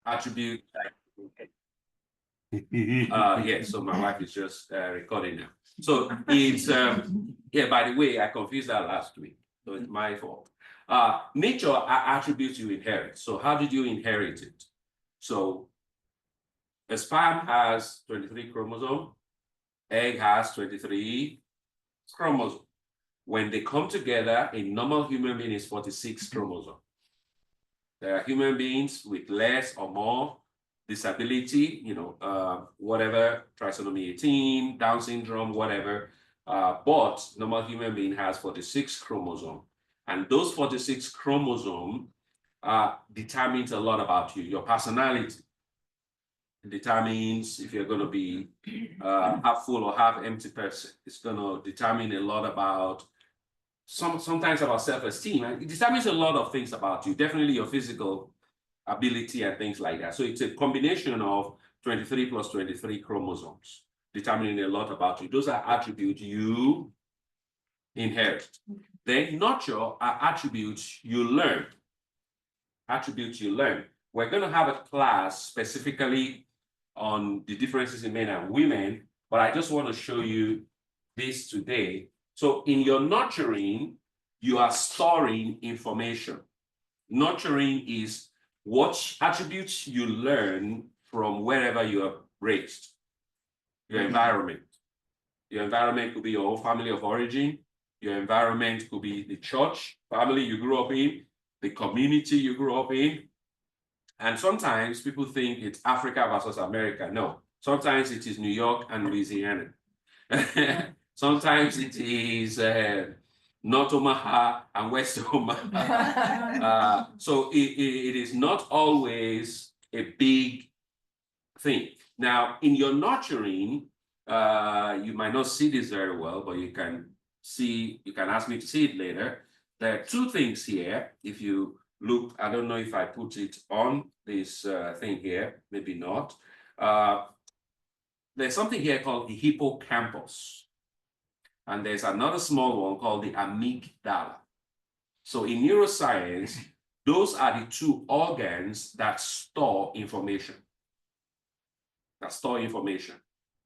attribute. Yeah, so my wife is just recording now. So it's, yeah, by the way, I confused that last week. So it's my fault. Nature are attributes you inherit. So how did you inherit it? So a sperm has 23 chromosomes, egg has 23 chromosomes. When they come together, a normal human being is 46 chromosomes. There are human beings with less or more disability, whatever, trisomy 18, Down syndrome, whatever. But normal human being has 46 chromosomes. And those 46 chromosomes determines a lot about you, your personality. It determines if you're going to be half full or half empty person. It's going to determine a lot about sometimes about self-esteem. It determines a lot of things about you, definitely your physical ability and things like that. So it's a combination of 23 plus 23 chromosomes, determining a lot about you. Those are attributes you inherit. Then nurture are attributes you learn. Attributes you learn. We're going to have a class specifically on the differences in men and women, but I just want to show you this today. So in your nurturing, you are storing information. Nurturing is what attributes you learn from wherever you are raised, your environment. Your environment could be your own family of origin. Your environment could be the church family you grew up in, the community you grew up in. And sometimes people think it's Africa versus America. No, sometimes it is New York and Louisiana. Sometimes it is North Omaha and West Omaha. So it is not always a big thing. Now, in your nurturing, you might not see this very well, but you can ask me to see it later. There are two things here. If you look, I don't know if I put it on this thing here, maybe not. There's something here called the hippocampus. And there's another small one called the amygdala. So in neuroscience, those are the two organs that store information.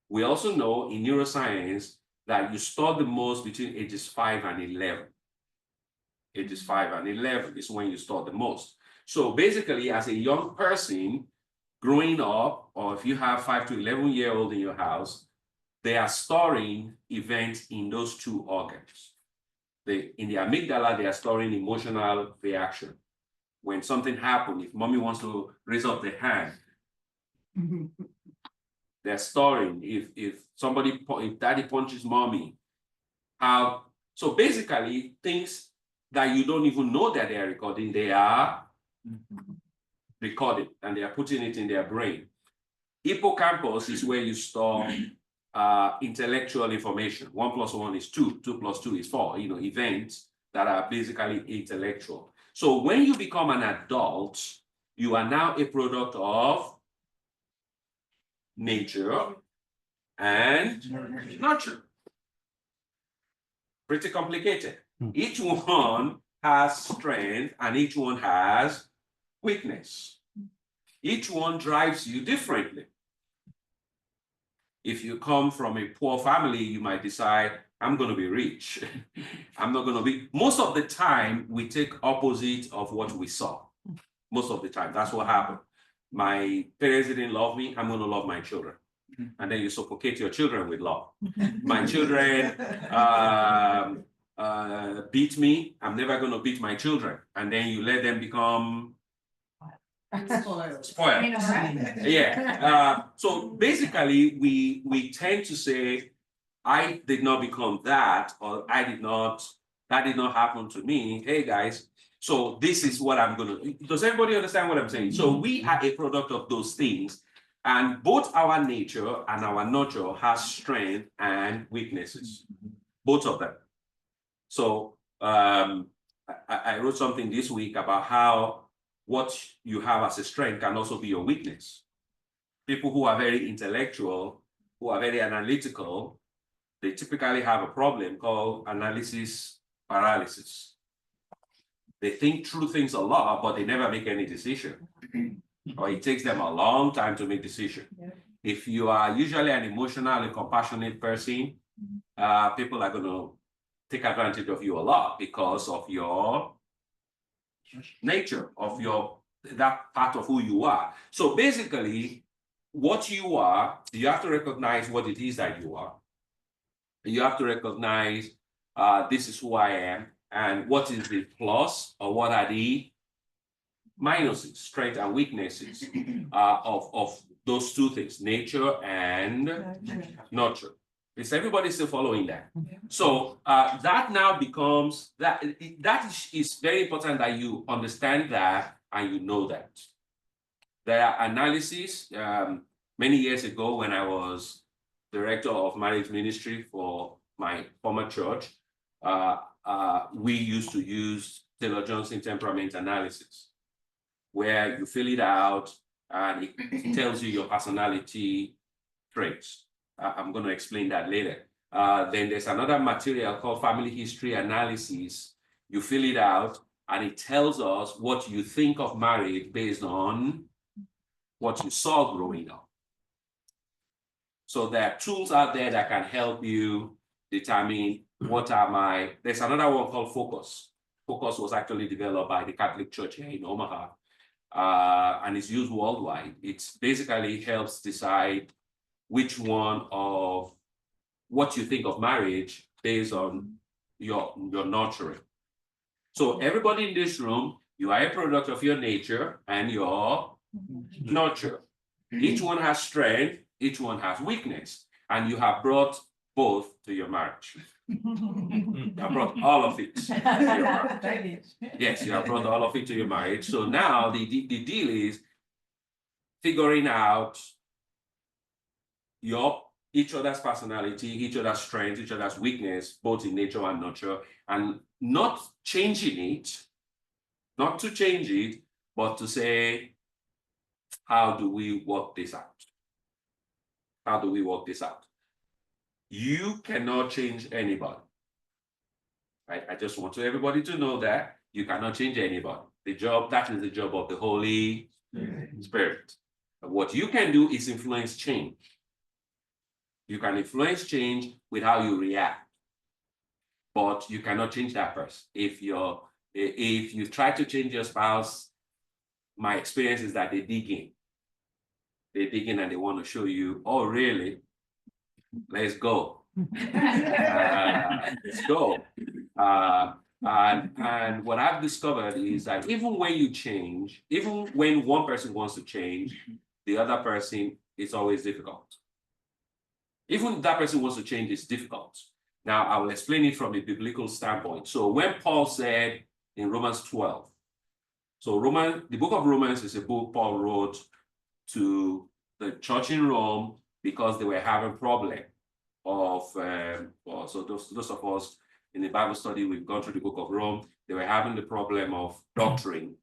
We also know in neuroscience that you store the most between ages 5 and 11. Ages 5 and 11 is when you store the most. So basically, as a young person growing up, or if you have 5 to 11-year-old in your house, they are storing events in those two organs. In the amygdala, they are storing emotional reaction. When something happens, if mommy wants to raise up the hand, they're storing. If daddy punches mommy, how? So basically, things that you don't even know that they are recording, they are recording, and they are putting it in their brain. Hippocampus is where you store intellectual information. 1 plus 1 is 2, 2 plus 2 is 4, events that are basically intellectual. So when you become an adult, you are now a product of nature and nurture. Pretty complicated. Each one has strength and each one has weakness. Each one drives you differently. If you come from a poor family, you might decide, I'm going to be rich. I'm not going to be. Most of the time, we take opposite of what we saw. Most of the time, that's what happened. My parents didn't love me. I'm going to love my children. And then you suffocate your children with love. My children beat me. I'm never going to beat my children. And then you let them become spoiled. Yeah. So basically, we tend to say, I did not become that, or that did not happen to me. Hey guys, so this is what I'm gonna do. Does everybody understand what I'm saying? So we are a product of those things, and both our nature and our nurture has strength and weaknesses, both of them. So I wrote something this week about how what you have as a strength can also be your weakness. People who are very intellectual, who are very analytical, they typically have a problem called analysis paralysis. They think through things a lot, but they never make any decision. or it takes them a long time to make decisions. Yeah. If you are usually an emotional and compassionate person, people are going to take advantage of you a lot because of your nature, of that part of who you are. So basically, what you are, you have to recognize what it is that you are. You have to recognize this is who I am, and what is the plus, or what are the minuses, strengths and weaknesses of those two things, nature and nurture. Is everybody still following that? So that now becomes that is very important that you understand that and you know that. There are analyses many years ago when I was director of marriage ministry for my former church. We used to use Taylor Johnson temperament analysis, where you fill it out and it tells you your personality traits. I'm going to explain that later. Then there's another material called family history analysis. You fill it out and it tells us what you think of marriage based on what you saw growing up. So there are tools out there that can help you determine what are my, there's another one called Focus. Focus was actually developed by the Catholic Church here in Omaha, and it's used worldwide. It basically helps decide which one of what you think of marriage based on your nurturing. So everybody in this room, you are a product of your nature and your nurture. Each one has strength, each one has weakness, and you have brought both to your marriage. You have brought all of it to your marriage. Yes, you have brought all of it to your marriage. So now the deal is figuring out each other's personality, each other's strength, each other's weakness, both in nature and nurture, and not changing it, not to change it, but to say, how do we work this out? How do we work this out? You cannot change anybody. Right? I just want everybody to know that you cannot change anybody. That is the job of the Holy Spirit. What you can do is influence change. You can influence change with how you react, but you cannot change that person. If you try to change your spouse, my experience is that they dig in. They dig in and they want to show you, oh, really? Let's go. Let's go. And what I've discovered is that even when you change, even when one person wants to change, the other person, it's always difficult. Even if that person wants to change, it's difficult. Now, I will explain it from a biblical standpoint. So when Paul said in Romans 12, so the book of Romans is a book Paul wrote to the church in Rome because they were having a problem of, so those of us in the Bible study, we've gone through the book of Rome, they were having the problem of doctrine,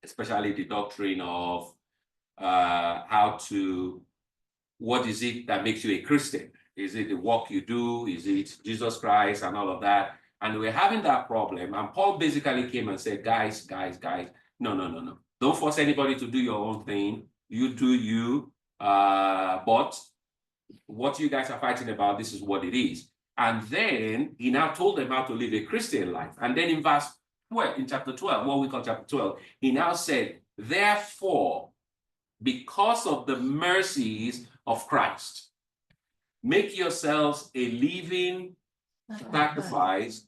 especially the doctrine of what is it that makes you a Christian? Is it the work you do? Is it Jesus Christ and all of that? And we're having that problem. And Paul basically came and said, guys, no. Don't force anybody to do your own thing. You do you. But what you guys are fighting about, this is what it is. And then he now told them how to live a Christian life. And then in verse 12, in chapter 12, what we call chapter 12, he now said, therefore, because of the mercies of Christ, make yourselves a living sacrifice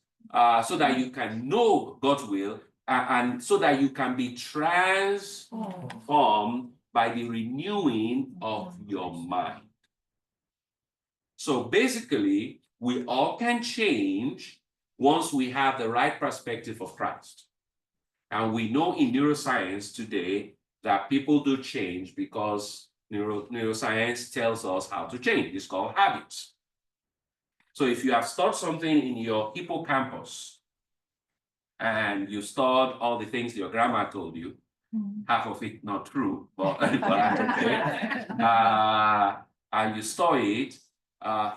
so that you can know God's will and so that you can be transformed by the renewing of your mind. So basically, we all can change once we have the right perspective of Christ. And we know in neuroscience today that people do change because neuroscience tells us how to change. It's called habits. So if you have stored something in your hippocampus and you stored all the things your grandma told you, half of it not true, but and you store it,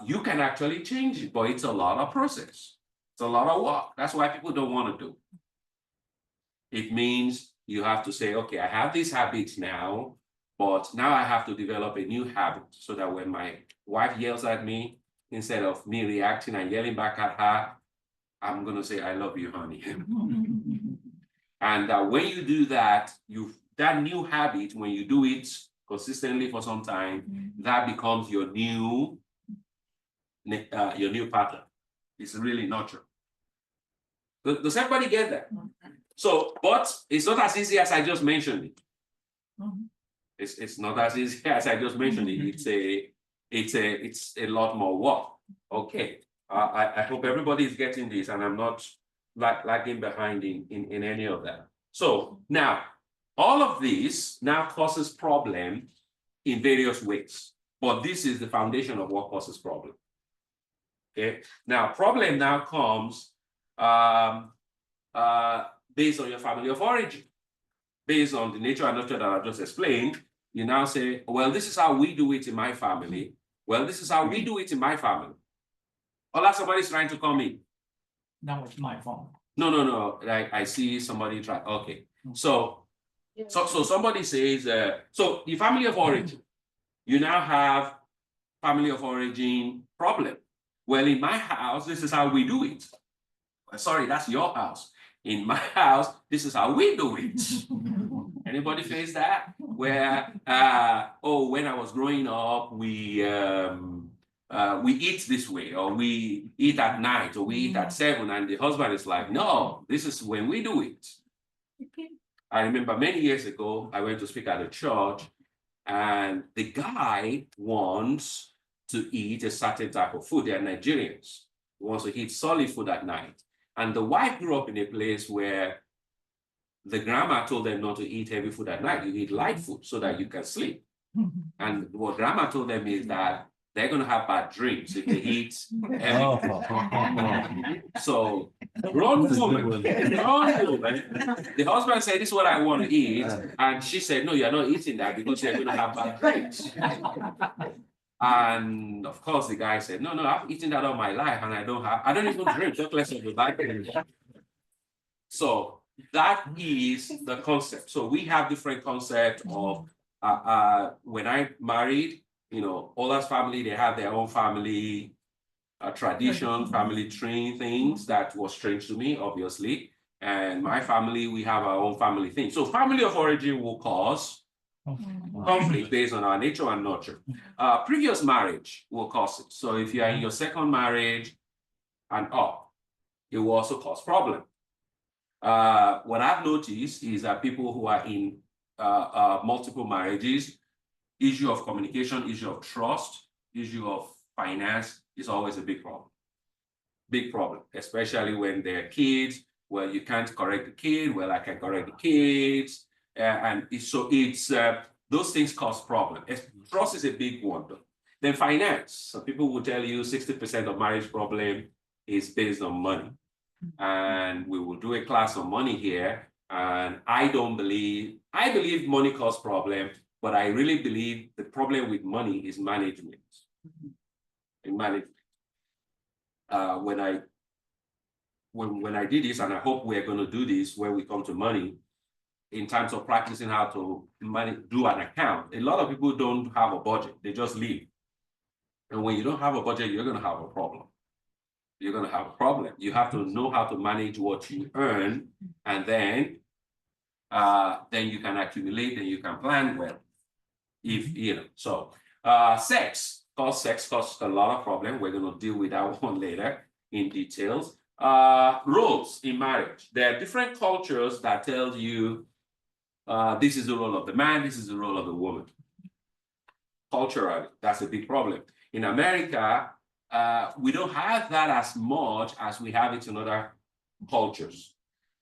you can actually change it, but it's a lot of process. It's a lot of work. That's why people don't want to do. It means you have to say, okay, I have these habits now, but now I have to develop a new habit so that when my wife yells at me, instead of me reacting and yelling back at her, I'm going to say, I love you, honey. And when you do that, that new habit, when you do it consistently for some time, that becomes your new pattern. It's really nurture. Does everybody get that? So, but it's not as easy as I just mentioned it. It's not as easy as I just mentioned it. It's a lot more work. Okay. I hope everybody is getting this, and I'm not lagging behind in any of that. So now, all of this now causes problem in various ways, but this is the foundation of what causes problem. Okay. Now, problem now comes based on your family of origin, based on the nature and nurture that I just explained. You now say, well, this is how we do it in my family. Well, this is how we do it in my family. Or somebody's trying to come in. Now it's my phone. No. Like I see somebody try. Okay. So somebody says, so the family of origin, you now have family of origin problem. Well, in my house, this is how we do it. Sorry, that's your house. In my house, this is how we do it. Anybody face that? Where, when I was growing up, we eat this way, or we eat at night, or we eat at 7, and the husband is like, no, this is when we do it. I remember many years ago, I went to speak at a church, and the guy wants to eat a certain type of food. They're Nigerians. He wants to eat solid food at night. And the wife grew up in a place where the grandma told them not to eat heavy food at night. You eat light food so that you can sleep. And what grandma told them is that they're going to have bad dreams if they eat heavy food. So, grown woman, the husband said, this is what I want to eat. And she said, no, you're not eating that because you're going to have bad dreams. And of course, the guy said, no, I've eaten that all my life, and I don't even drink, talk less of the bad dreams. So that is the concept. So we have different concepts of when I married, Ola's family, they have their own family tradition, family tree things that was strange to me, obviously. And my family, we have our own family thing. So family of origin will cause conflict based on our nature and nurture. Previous marriage will cause it. So if you are in your second marriage and up, it will also cause problem. What I've noticed is that people who are in multiple marriages, issue of communication, issue of trust, issue of finance is always a big problem. Big problem, especially when they're kids. Well, you can't correct the kid. Well, I can correct the kids. And those things cause problem. Trust is a big one, though. Then finance. So people will tell you 60% of marriage problem is based on money. And we will do a class on money here. And I believe money causes problem, but I really believe the problem with money is management. In management. When I did this, and I hope we're going to do this when we come to money, in terms of practicing how to do an account, a lot of people don't have a budget. They just live. And when you don't have a budget, you're going to have a problem. You're going to have a problem. You have to know how to manage what you earn, and then you can accumulate and you can plan well. Sex causes a lot of problem. We're going to deal with that one later in details. Roles in marriage. There are different cultures that tell you this is the role of the man, this is the role of the woman. Culturally, that's a big problem. In America, we don't have that as much as we have it in other cultures.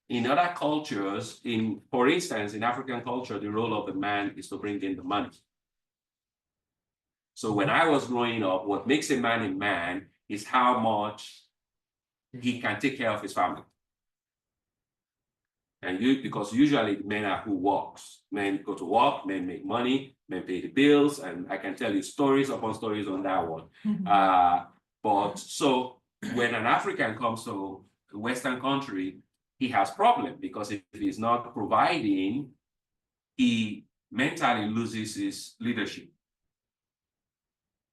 In other cultures, for instance, in African culture, the role of the man is to bring in the money. So when I was growing up, what makes a man is how much he can take care of his family. And because usually men are who works. Men go to work, men make money, men pay the bills, and I can tell you stories upon stories on that one. But so when an African comes to a Western country, he has problem because if he's not providing, he mentally loses his leadership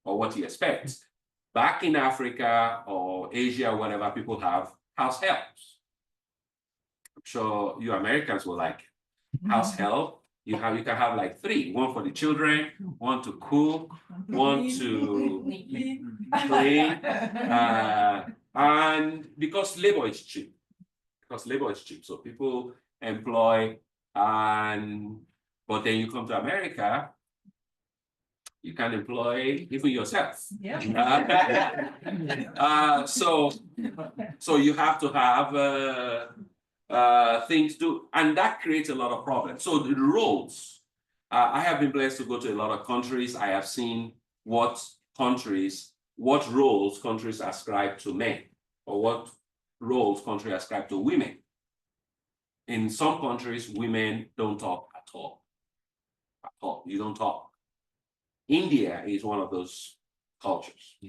or what he expects. Back in Africa or Asia, or whatever, people have house helps. I'm sure you Americans will like house help. You can have like 3, one for the children, one to cook, one to clean, and because labor is cheap, so people employ, but then you come to America, you can employ even yourself. Yeah. So you have to have things to, and that creates a lot of problems. So the roles, I have been blessed to go to a lot of countries. I have seen what roles countries ascribe to men, or what roles countries ascribe to women. In some countries, women don't talk at all. You don't talk. India is one of those cultures.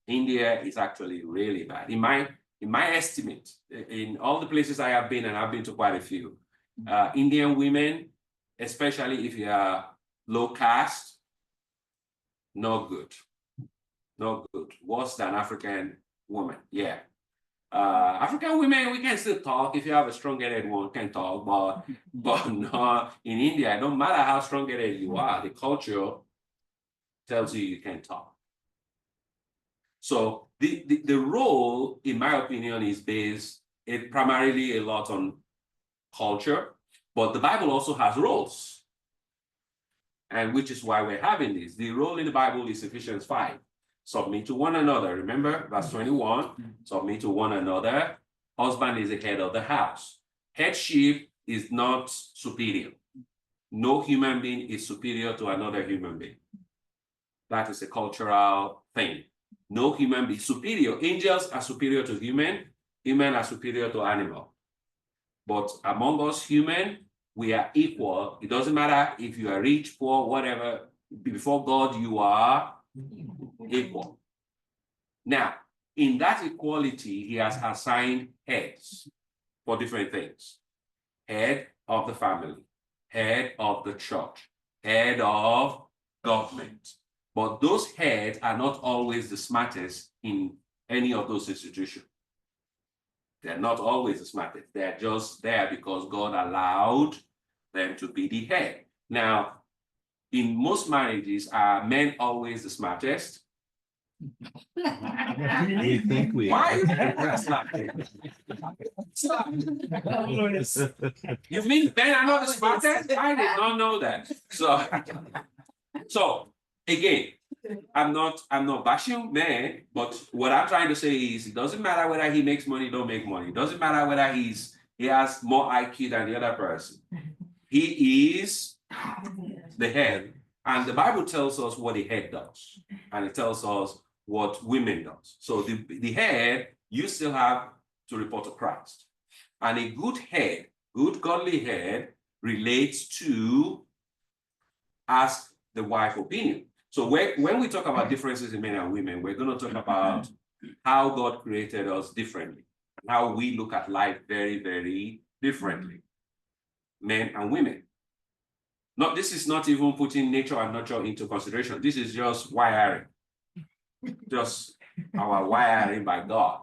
India is actually really bad. In my estimate, in all the places I have been, and I've been to quite a few, Indian women, especially if you are low caste, not good. Worse than African women. Yeah. African women, we can still talk. If you have a strong-headed one, can talk, but no, in India, it don't matter how strong-headed you are, the culture tells you can't talk. So the role, in my opinion, is based primarily a lot on culture, but the Bible also has roles, and which is why we're having this. The role in the Bible is Ephesians 5. Submit to one another. Remember, verse 21, submit to one another. Husband is the head of the house. Headship is not superior. No human being is superior to another human being. That is a cultural thing. No human being superior. Angels are superior to human. Human are superior to animal. But among us human, we are equal. It doesn't matter if you are rich, poor, whatever. Before God, you are equal. Now, in that equality, he has assigned heads for different things. Head of the family, head of the church, head of government. But those heads are not always the smartest in any of those institutions. They're not always the smartest. They're just there because God allowed them to be the head. Now, in most marriages, are men always the smartest? You think we Why? You mean men are not the smartest? I did not know that. So again, I'm not bashing men, but what I'm trying to say is it doesn't matter whether he makes money, don't make money. It doesn't matter whether he has more IQ than the other person. He is the head. And the Bible tells us what the head does. And it tells us what women does. So the head, you still have to report to Christ. And a good head, good godly head, relates to ask the wife opinion. So when we talk about differences in men and women, we're going to talk about how God created us differently, how we look at life very, very differently, men and women. This is not even putting nature and nurture into consideration. This is just wiring, just our wiring by God.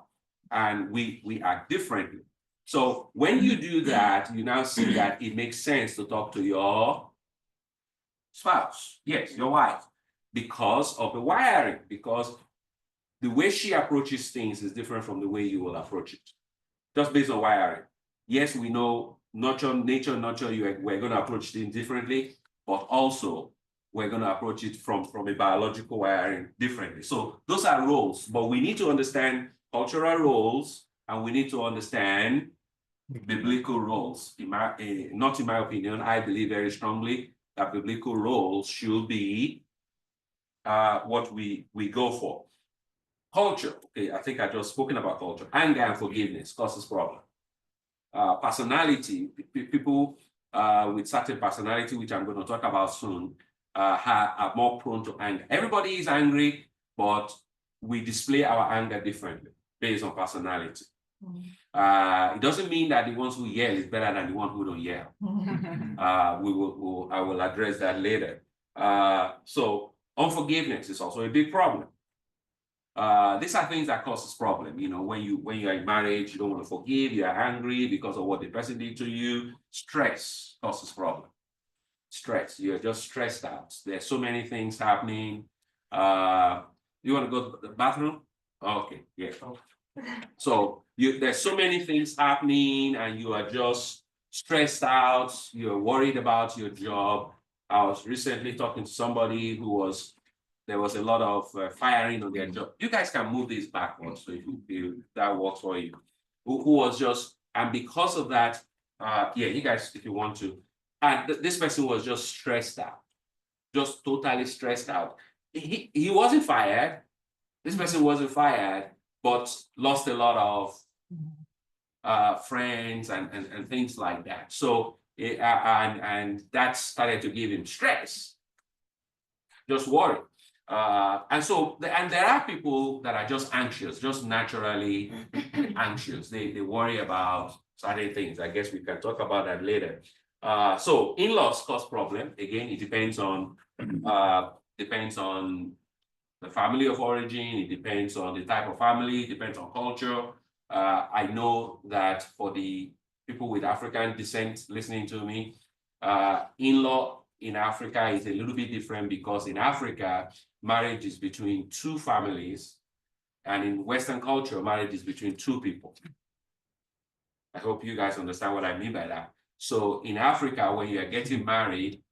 And we act differently. So when you do that, you now see that it makes sense to talk to your spouse, yes, your wife, because of the wiring, because the way she approaches things is different from the way you will approach it, just based on wiring. Yes, we know nature, we're going to approach things differently, but also we're going to approach it from a biological wiring differently. So those are roles, but we need to understand cultural roles, and we need to understand biblical roles. Not in my opinion, I believe very strongly that biblical roles should be what we go for. Culture, okay, I think I just spoken about culture. Anger and forgiveness causes problem. Personality, people with certain personality, which I'm going to talk about soon, are more prone to anger. Everybody is angry, but we display our anger differently based on personality. It doesn't mean that the ones who yell is better than the one who don't yell. I will address that later. So unforgiveness is also a big problem. These are things that causes problem. You know, when you are in marriage, you don't want to forgive, you are angry because of what the person did to you. Stress causes problem. Stress, you're just stressed out. There's so many things happening. You want to go to the bathroom? Okay, yeah. So there's so many things happening and you are just stressed out. You're worried about your job. I was recently talking to somebody there was a lot of firing on their job. You guys can move this backwards so if you feel that works for you. Who was just, and because of that, yeah, you guys, if you want to, and this person was just stressed out, just totally stressed out. He wasn't fired. This person wasn't fired, but lost a lot of friends and things like that. So, and that started to give him stress, just worry. And there are people that are just anxious, just naturally anxious. They worry about certain things. I guess we can talk about that later. So in-laws cause problem. Again, it depends on the family of origin. It depends on the type of family. It depends on culture. I know that for the people with African descent listening to me, in-law in Africa is a little bit different because in Africa, marriage is between two families, and in Western culture, marriage is between two people. I hope you guys understand what I mean by that. So in Africa, when you are getting married,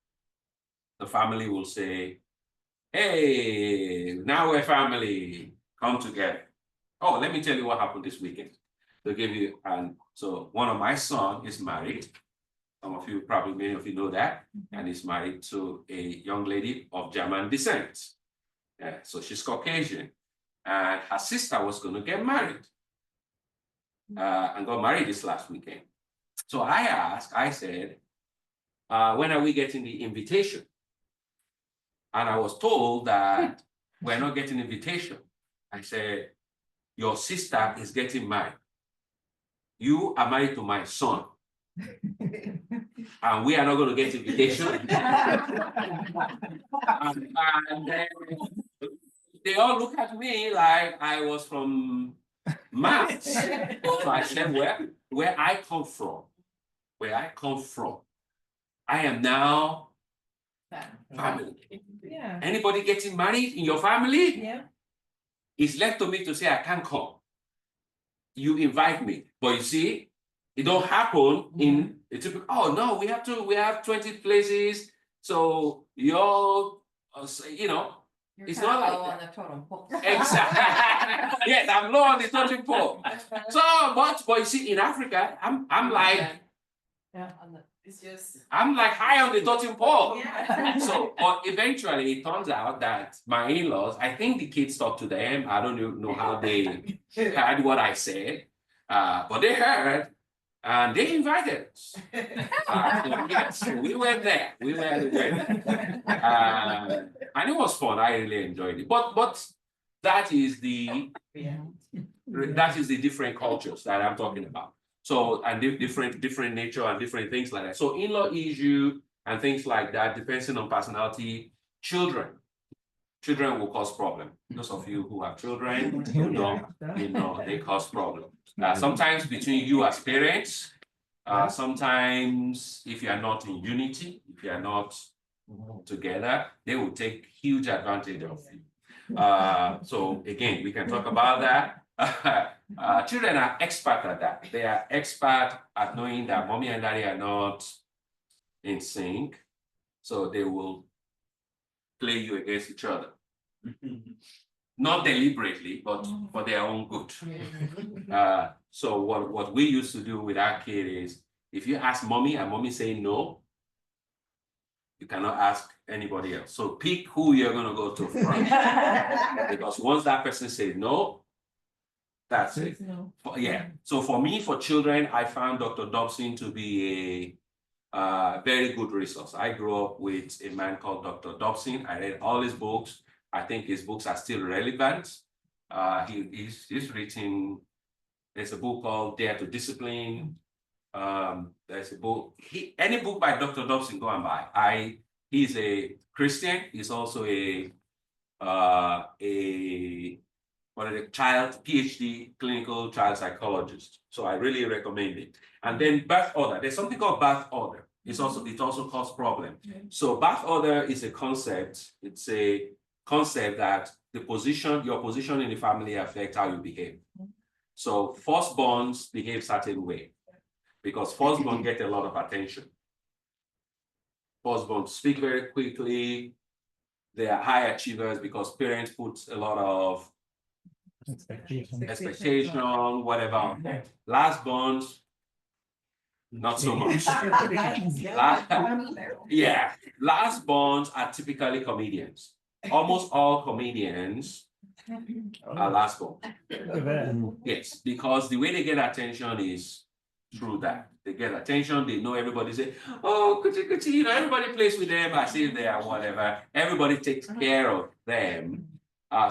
the family will say, hey, now we're family, come together. Oh, let me tell you what happened this weekend. They'll give you, and so one of my sons is married. Some of you, probably many of you know that, and is married to a young lady of German descent. So she's Caucasian, and her sister was going to get married, and got married this last weekend. So I said, when are we getting the invitation? And I was told that we're not getting invitation. I said, your sister is getting married. You are married to my son. And we are not going to get invitation. and they all look at me like I was from Mars. So I said, where I come from, I am now family. Yeah. Anybody getting married in your family? Yeah. It's left to me to say I can't come. You invite me, but you see, it don't happen in a typical. Oh no, we have 20 places. So you're, you know, You're it's kind not of low like on the totem pole. exactly. Yes, I'm low on the totem pole. So, but you see, in Africa, I'm like, Yeah. It's just. I'm like high on the totem pole. Yeah. So, but eventually it turns out that my in-laws, I think the kids talked to them. I don't know how they heard what I said, but they heard and they invited us. So yes, we went there. We went there. And it was fun. I really enjoyed it. But that is the different cultures that I'm talking about. So, and different nature and different things like that. So in-law issue and things like that, depending on personality. Children will cause problem. Those of you who have children, you know they cause problem. Sometimes between you as parents, sometimes if you are not in unity, if you are not together, they will take huge advantage of you. So again, we can talk about that. Children are expert at that. They are expert at knowing that mommy and daddy are not in sync. So they will play you against each other. Not deliberately, but for their own good. So what we used to do with our kid is, if you ask mommy and mommy say no, you cannot ask anybody else. So pick who you're going to go to first. Because once that person says no, that's it. Yeah. So for me, for children, I found Dr. Dobson to be a very good resource. I grew up with a man called Dr. Dobson. I read all his books. I think his books are still relevant. He's written There's a book called Dare to Discipline. There's a book, any book by Dr. Dobson, go and buy. He's a Christian. He's also a PhD clinical child psychologist. So I really recommend it. And then birth order. There's something called birth order. It also causes problem. So birth order is a concept. It's a concept that your position in the family affects how you behave. So firstborns behave certain way because firstborn get a lot of attention. Firstborn speak very quickly. They are high achievers because parents put a lot of expectation, whatever on them. Lastborns, not so much. Lastborns are typically comedians. Almost all comedians are lastborn. Yes, because the way they get attention is through that. They get attention, they know everybody say, oh, kuchi, you know, everybody plays with them as if they are whatever. Everybody takes care of them.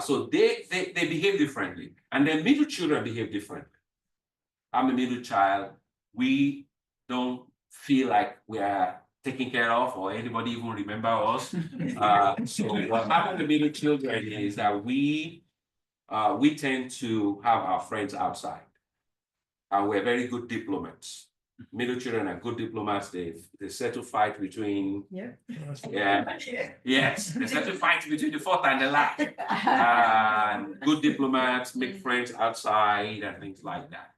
So they behave differently. And then middle children behave differently. I'm a middle child. We don't feel like we are taken care of or anybody even remember us. So what happens to middle children is that we tend to have our friends outside. And we're very good diplomats. Middle children are good diplomats. They settle fight between yes, they settle fight between the fourth and the last. And good diplomats make friends outside and things like that.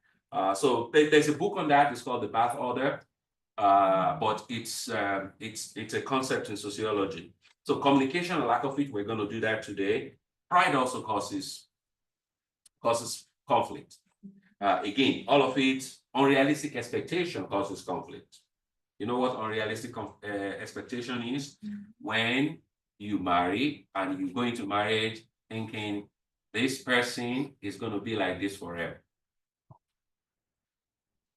So there's a book on that. It's called The Birth Order, but it's a concept in sociology. So communication and lack of it, we're going to do that today. Pride also causes conflict. Again, all of it, unrealistic expectation causes conflict. You know what unrealistic expectation is? When you marry and you go into marriage thinking this person is going to be like this forever.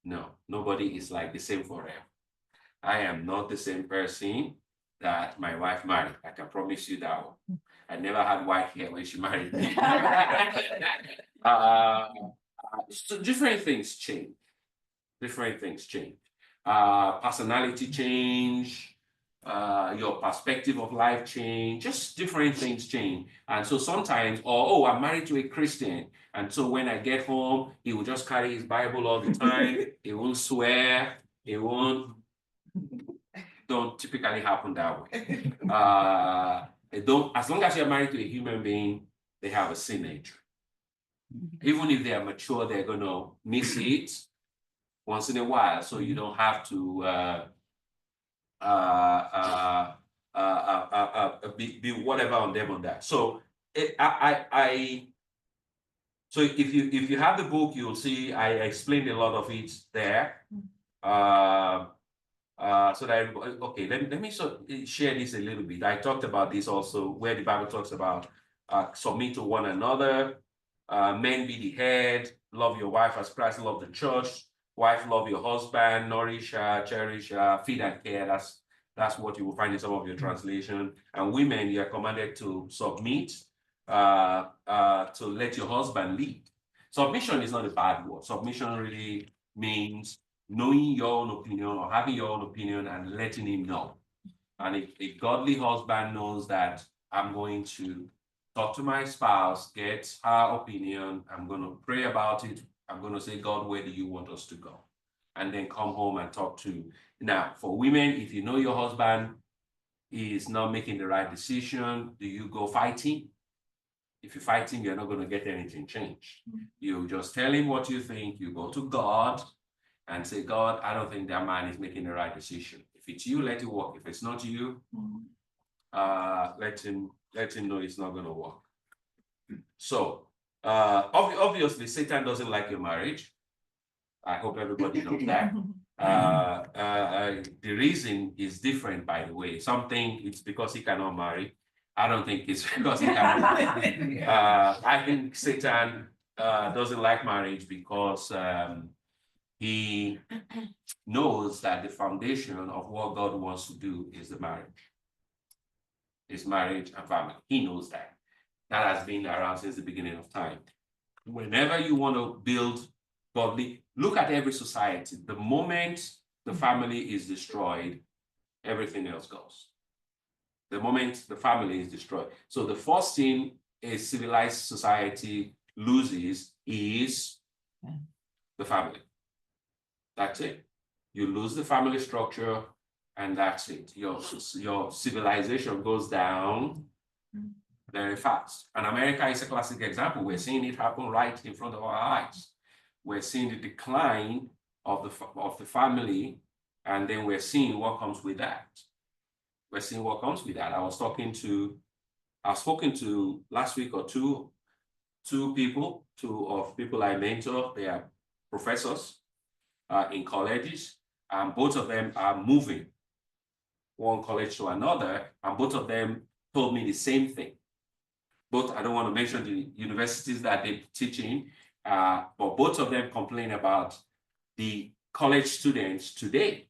No, nobody is like the same forever. I am not the same person that my wife married. I can promise you that one. I never had white hair when she married me. So different things change. Different things change. Personality change, your perspective of life change, just different things change. And so sometimes, I'm married to a Christian. And so when I get home, he will just carry his Bible all the time. He won't swear. He won't. Don't typically happen that way. As long as you're married to a human being, they have a sin nature. Even if they are mature, they're going to miss it once in a while. So you don't have to be whatever on them on that. So so if you have the book, you'll see I explained a lot of it there. So that okay, let me share this a little bit. I talked about this also where the Bible talks about submit to one another. Men be the head, love your wife as Christ loved the church. Wife, love your husband, nourish her, cherish her, feed and care. That's what you will find in some of your translation. And women, you are commanded to submit, to let your husband lead. Submission is not a bad word. Submission really means knowing your own opinion or having your own opinion and letting him know. And if a godly husband knows that I'm going to talk to my spouse, get her opinion, I'm going to pray about it, I'm going to say, God, where do you want us to go? And then come home and talk to. Now, for women, if you know your husband is not making the right decision, do you go fighting? If you fight him, you're not going to get anything changed. You just tell him what you think. You go to God and say, God, I don't think that man is making the right decision. If it's you, let it work. If it's not you, let him know it's not going to work. So, obviously, Satan doesn't like your marriage. I hope everybody knows that. The reason is different, by the way. Some think it's because he cannot marry. I don't think it's because he cannot marry. I think Satan doesn't like marriage because he knows that the foundation of what God wants to do is the marriage. It's marriage and family. He knows that. That has been around since the beginning of time. Whenever you want to build But look at every society. The moment the family is destroyed, everything else goes. The moment the family is destroyed. So the first thing a civilized society loses is the family. That's it. You lose the family structure, and that's it. Your civilization goes down very fast. And America is a classic example. We're seeing it happen right in front of our eyes. We're seeing the decline of the family, and then we're seeing what comes with that. We're seeing what comes with that. I've spoken to last week or two people I mentor. They are professors in colleges, and both of them are moving one college to another, and both of them told me the same thing. Both, I don't want to mention the universities that they teach in, but both of them complain about the college students today,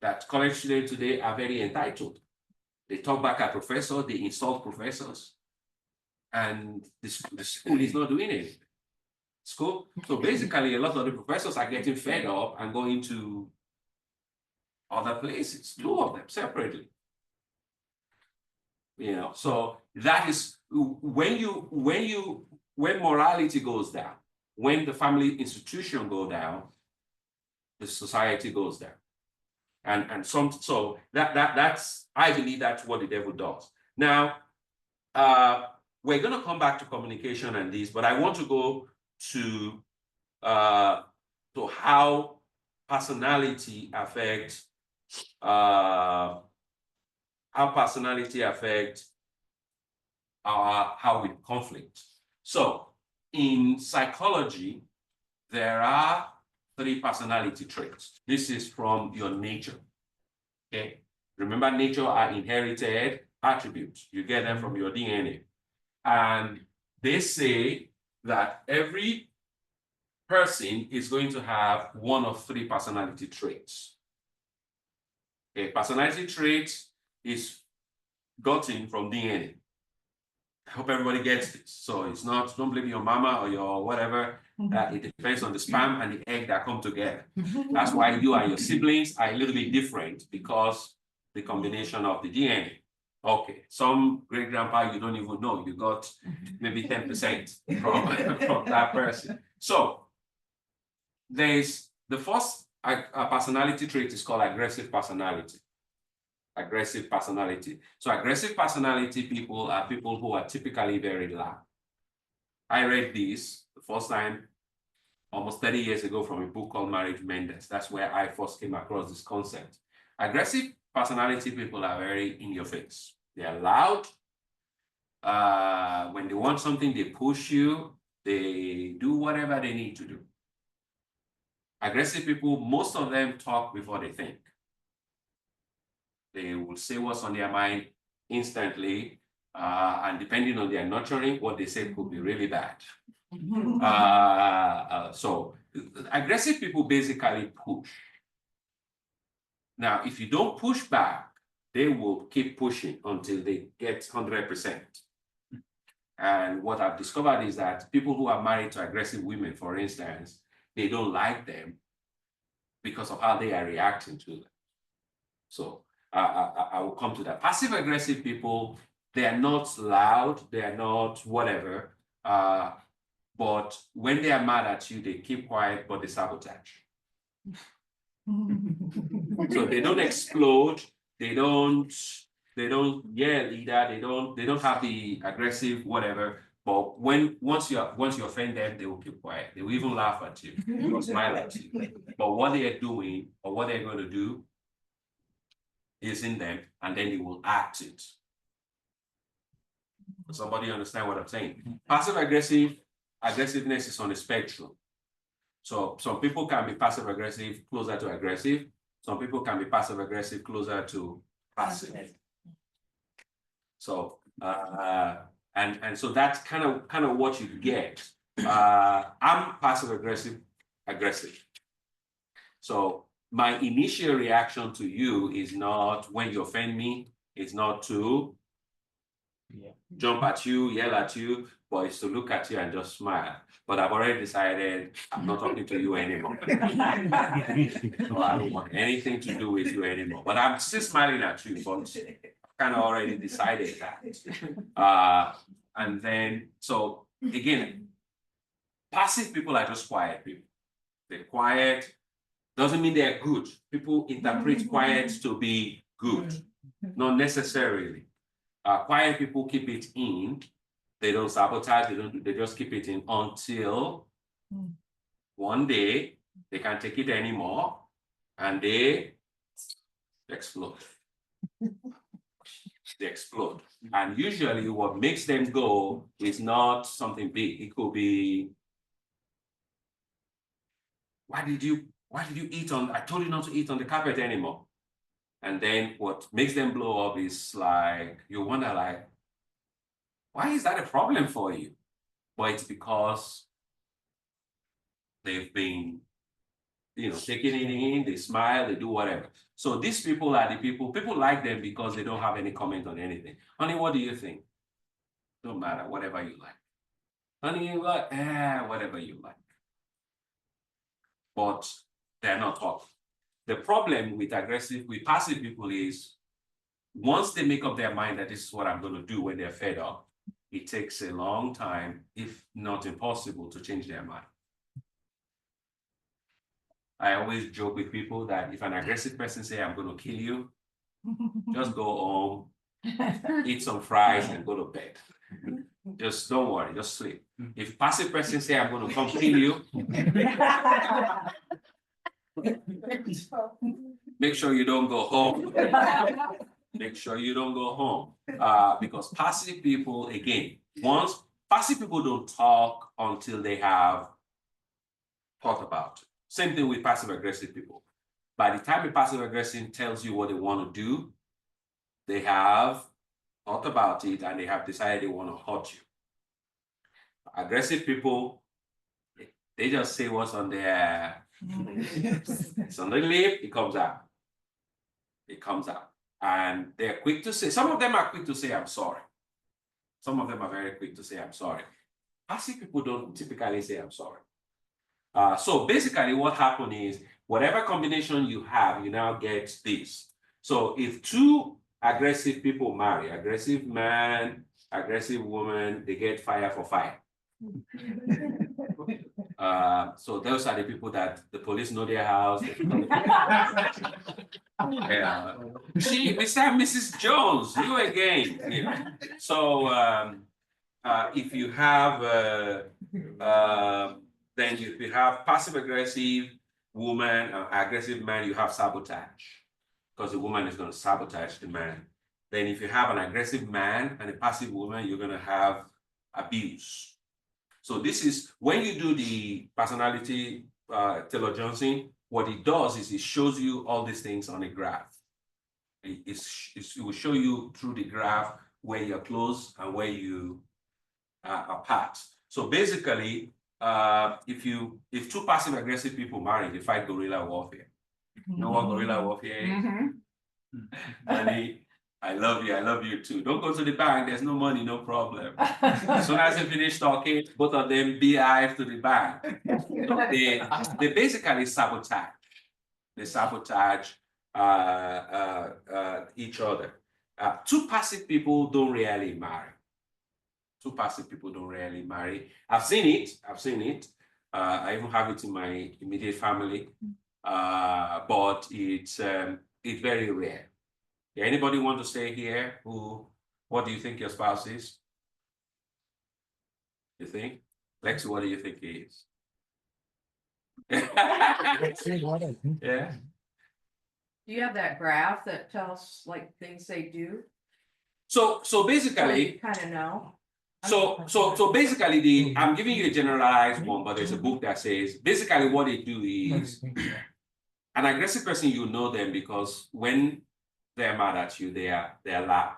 that college students today are very entitled. They talk back at professors, they insult professors, and the school is not doing anything. So basically, a lot of the professors are getting fed up and going to other places, two of them separately. You know, so that is when morality goes down, when the family institution go down, the society goes down. So that's, I believe that's what the devil does. Now, we're going to come back to communication and this, but I want to go to how personality affects how we conflict. So in psychology, there are 3 personality traits. This is from your nature. Okay. Remember, nature are inherited attributes. You get them from your DNA. And they say that every person is going to have one of 3 personality traits. A personality trait is gotten from DNA. I hope everybody gets this. So it's not, don't blame your mama or your whatever. It depends on the sperm and the egg that come together. That's why you and your siblings are a little bit different, because the combination of the DNA. Okay, some great grandpa you don't even know, you got maybe 10% from that person. So there's the first personality trait is called aggressive personality. Aggressive personality. So aggressive personality people are people who are typically very loud. I read this the first time almost 30 years ago from a book called Marriage Menders. That's where I first came across this concept. Aggressive personality people are very in your face. They are loud. When they want something, they push you. They do whatever they need to do. Aggressive people, most of them talk before they think. They will say what's on their mind instantly, and depending on their nurturing, what they say could be really bad. So aggressive people basically push. Now, if you don't push back, they will keep pushing until they get 100%. And what I've discovered is that people who are married to aggressive women, for instance, they don't like them because of how they are reacting to them. So I will come to that. Passive aggressive people, they are not loud, they are not whatever, but when they are mad at you, they keep quiet, but they sabotage. So they don't explode, they don't yell either, they don't have the aggressive whatever, but once you offend them, they will keep quiet. They will even laugh at you or smile at you. But what they are doing or what they're going to do is in them, and then they will act it. Does somebody understand what I'm saying? Passive aggressiveness is on the spectrum. So some people can be passive aggressive closer to aggressive. Some people can be passive aggressive closer to passive. So and so that's kind of what you get. I'm passive aggressive. So my initial reaction to you is not when you offend me, it's not to jump at you, yell at you, but it's to look at you and just smile. But I've already decided I'm not talking to you anymore. So I don't want anything to do with you anymore. But I'm still smiling at you, but I've kind of already decided that. And then, so again, passive people are just quiet people. They're quiet, doesn't mean they're good. People interpret quiet to be good, not necessarily. Quiet people keep it in. They don't sabotage, they just keep it in until one day they can't take it anymore and they explode. They explode. And usually what makes them go is not something big. It could be, why did you eat on, I told you not to eat on the carpet anymore. And then what makes them blow up is like, you wonder like, why is that a problem for you? But it's because they've been, taking it in, they smile, they do whatever. So these people are the people like them because they don't have any comment on anything. Honey, what do you think? Don't matter, whatever you like. Honey, what? Whatever you like. But they're not talking. The problem with passive people is once they make up their mind that this is what I'm going to do when they're fed up, it takes a long time, if not impossible, to change their mind. I always joke with people that if an aggressive person say, I'm going to kill you, just go home, eat some fries and go to bed. Just don't worry, just sleep. If passive person say, I'm going to come kill you, make sure you don't go home. Make sure you don't go home. Because passive people, again, passive people don't talk until they have thought about it. Same thing with passive aggressive people. By the time a passive aggressive tells you what they want to do, they have thought about it and they have decided they want to hurt you. Aggressive people, they just say what's on their, it's on the lip, it comes out. It comes out. And they're quick to say, some of them are quick to say, I'm sorry. Some of them are very quick to say, I'm sorry. Passive people don't typically say, I'm sorry. So basically what happened is, whatever combination you have, you now get this. So if two aggressive people marry, aggressive man, aggressive woman, they get fire for fire. So those are the people that the police know their house. See, Mr. and Mrs. Jones, you again. So if you have then if you have passive aggressive woman, aggressive man, you have sabotage, because the woman is going to sabotage the man. Then if you have an aggressive man and a passive woman, you're going to have abuse. So this is when you do the personality Taylor-Johnson, what it does is it shows you all these things on a graph. It will show you through the graph where you're close and where you are apart. So basically, if two passive aggressive people marry, they fight guerrilla warfare. You know what guerrilla warfare is? Honey, I love you too. Don't go to the bank, there's no money, no problem. As soon as they finish talking, both of them beehive to the bank. They basically sabotage. They sabotage each other. Two passive people don't really marry. Two passive people don't really marry. I've seen it. I even have it in my immediate family, but it's very rare. Yeah, anybody want to say here what do you think your spouse is? You think? Lexi, what do you think he is? Yeah. Do you have that graph that tells like things they do? So basically, kind of know. So basically, I'm giving you a generalized one, but there's a book that says basically what they do is an aggressive person, you know them because when they're mad at you, they're loud.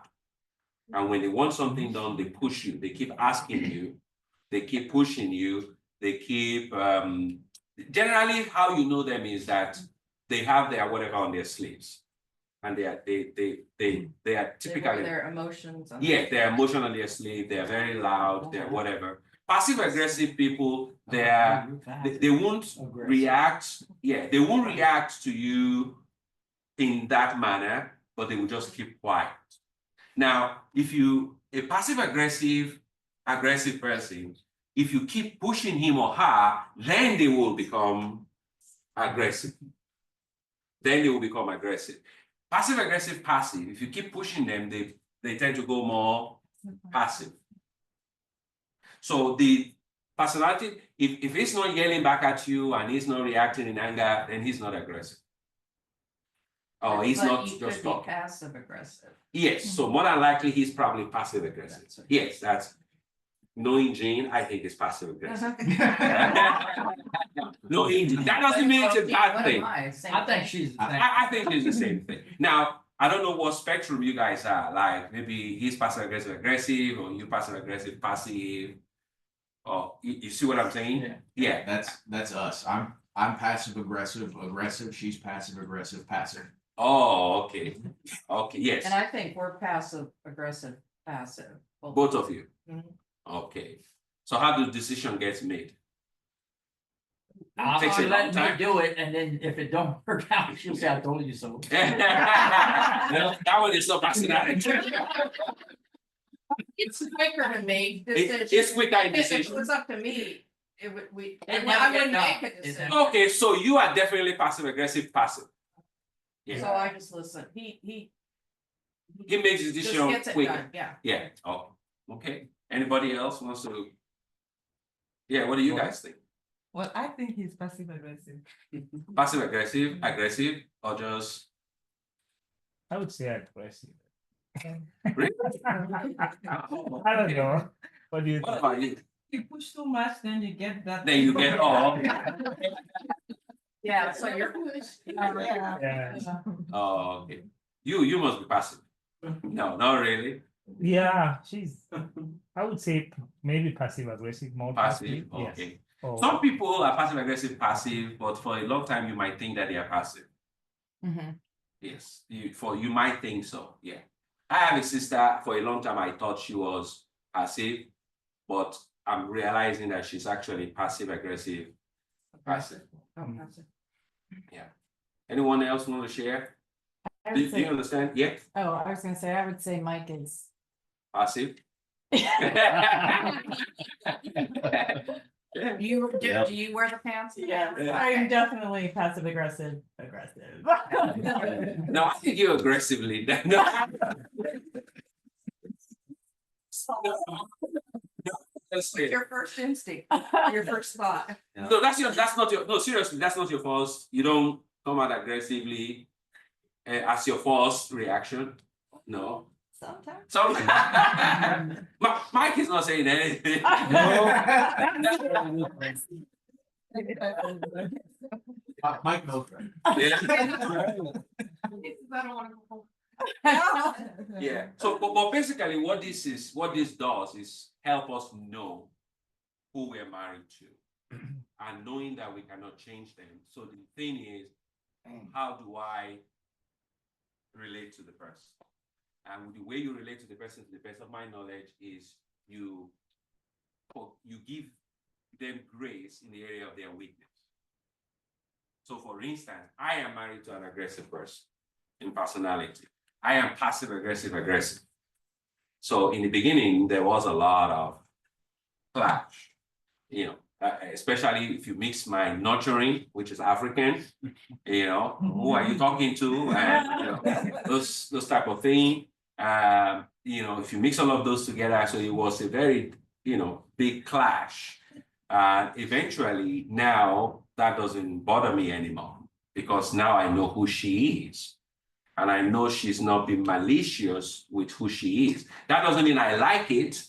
And when they want something done, they push you. They keep asking you. They keep pushing you. They keep generally how you know them is that they have their whatever on their sleeves. and they are They typically wear their emotions. on yeah, their they're sleeve. emotionally asleep, they're very loud, they're whatever. Passive aggressive people, they won't react, they won't react to you in that manner, but they will just keep quiet. Now, if you, a passive aggressive person, if you keep pushing him or her, then they will become aggressive. Then they will become aggressive. Passive aggressive passive, if you keep pushing them, they tend to go more passive. So the personality, if he's not yelling back at you and he's not reacting in anger, then he's not aggressive. Or he's But not you just could be talking. passive aggressive. Yes, so more than likely he's probably passive aggressive. That's it. Yes, that's knowing Jane, I think is passive aggressive. Knowing Jane, that doesn't mean it's a Well, bad what thing. am I? Same I think thing. she's the same. I think it's the same thing. Now, I don't know what spectrum you guys are, like maybe he's passive aggressive, or you passive aggressive, passive. Or you see what I'm saying? Yeah. Yeah. That's us. I'm passive aggressive, she's passive aggressive, passive. Oh, okay. Okay, yes. And I think we're passive aggressive, passive. Both of you. Mhm. Okay. So how do decision gets made? I'll Takes a long let me time. do it, and then if it don't work out, she'll say, I told you so. That one is not personality. It's quicker to make It's decisions. quicker in If it decision. was up to me, it would, It and never I get wouldn't done. make a It decision. Okay, so you are definitely passive aggressive, passive. Yeah. So I just listen, he He makes just decision gets it quicker. done, yeah. Yeah, oh, okay. Anybody else wants to? Yeah, what do you guys think? Well, I think he's passive aggressive. Passive aggressive, or just? I would say aggressive. Really? I don't know. What do you What think? about you? You push too much, then you get that. Then you get, oh, Yeah, so you're. Yeah. oh, okay. You must be passive. No, not really. Yeah, I would say maybe passive aggressive, more Passive, yes. okay. Or- Some people are passive aggressive, passive, but for a long time you might think that they are passive. Yes, you might think so, yeah. I have a sister, for a long time I thought she was passive, but I'm realizing that she's actually passive aggressive, passive. Oh, passive. Anyone else want to share? I Do would do you say, understand? Yeah, oh, I was gonna say, I would say Mike is. passive. You, do Yep. you wear the pants? Yes, Yeah. I'm definitely passive aggressive. No, I think you aggressively. No. That's it. Your first instinct, your first thought. No, that's not your, no, seriously, that's not your first. You don't come out aggressively as your first reaction. No. Sometimes. So Mike is not saying anything. Mike knows that. Yeah. I don't wanna go home. Yeah. So, but basically, what this does is help us know who we're married to, and knowing that we cannot change them. So the thing is, how do I relate to the person? And the way you relate to the person, to the best of my knowledge, is you give them grace in the area of their weakness. So, for instance, I am married to an aggressive person in personality. I am passive aggressive. So in the beginning, there was a lot of clash, especially if you mix my nurturing, which is African, who are you talking to? And those type of thing. If you mix all of those together, so it was a very, big clash. Eventually now that doesn't bother me anymore because now I know who she is. And I know she's not being malicious with who she is. That doesn't mean I like it,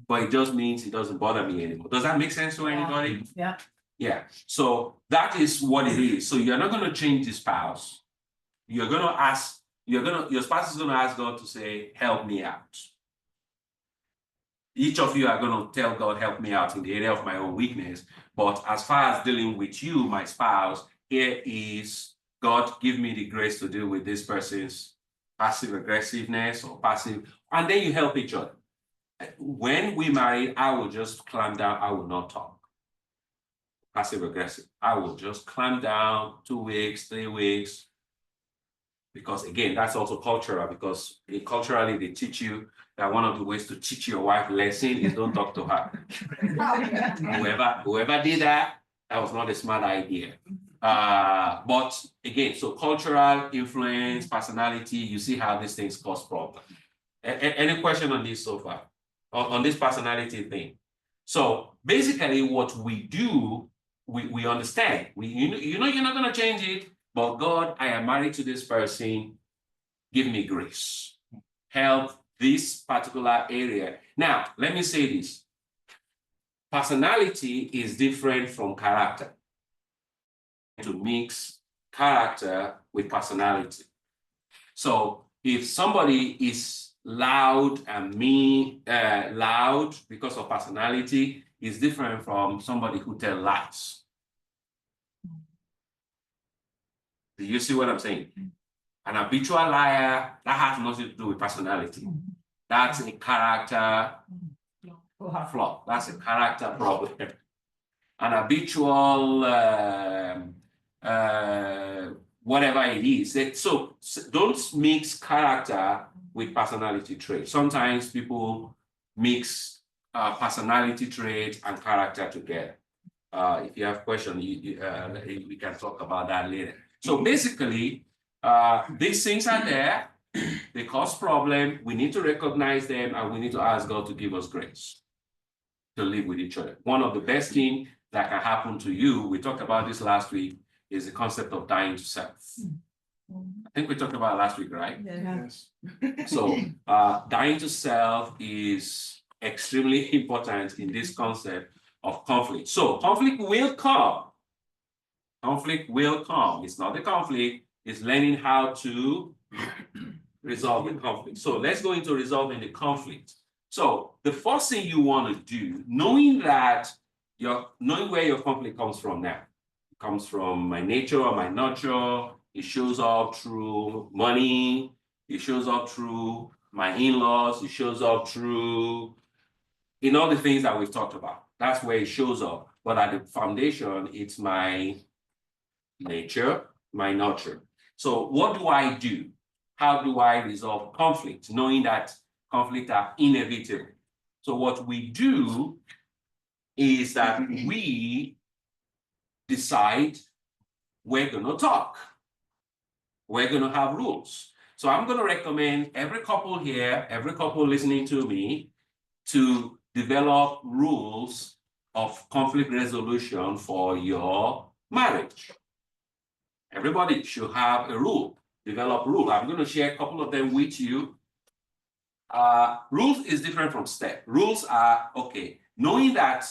but it just means it doesn't bother me anymore. Does that make sense to anybody? Yeah. Yeah. So that is what it is. So you're not going to change the spouse. You're going to ask, your spouse is going to ask God to say, help me out. Each of you are going to tell God, help me out in the area of my own weakness. But as far as dealing with you, my spouse, here is God, give me the grace to deal with this person's passive aggressiveness or passive, and then you help each other. When we marry, I will just clamp down, I will not talk. Passive aggressive. I will just clamp down 2 weeks, 3 weeks. Because again, that's also cultural, because culturally they teach you that one of the ways to teach your wife lesson is don't talk to her. Whoever did that, that was not a smart idea. But again, so cultural influence, personality, you see how these things cause problems. Any question on this so far? On this personality thing? So basically what we do, we understand. You know you're not going to change it, but God, I am married to this person. Give me grace. Help this particular area. Now, let me say this. Personality is different from character. To mix character with personality. So if somebody is loud and mean, loud because of personality, is different from somebody who tells lies. Do you see what I'm saying? An habitual liar, that has nothing to do with personality. That's a character flaw. That's a character problem. An habitual, whatever it is. So don't mix character with personality traits. Sometimes people mix personality traits and character together. If you have questions, we can talk about that later. So basically, these things are there. They cause problem. We need to recognize them, and we need to ask God to give us grace to live with each other. One of the best things that can happen to you, we talked about this last week, is the concept of dying to self. I think we talked about it last week, right? Yes. So dying to self is extremely important in this concept of conflict. So conflict will come. Conflict will come. It's not the conflict, it's learning how to resolve the conflict. So let's go into resolving the conflict. So the first thing you want to do, knowing where your conflict comes from now. It comes from my nature or my nurture. It shows up through money. It shows up through my in-laws. It shows up through in all the things that we've talked about. That's where it shows up. But at the foundation, it's my nature, my nurture. So what do I do? How do I resolve conflict, knowing that conflict are inevitable? So what we do is that we decide we're going to talk. We're going to have rules. So I'm going to recommend every couple here, every couple listening to me, to develop rules of conflict resolution for your marriage. Everybody should have a rule, develop rule. I'm going to share a couple of them with you. Rules is different from step. Rules are, okay, knowing that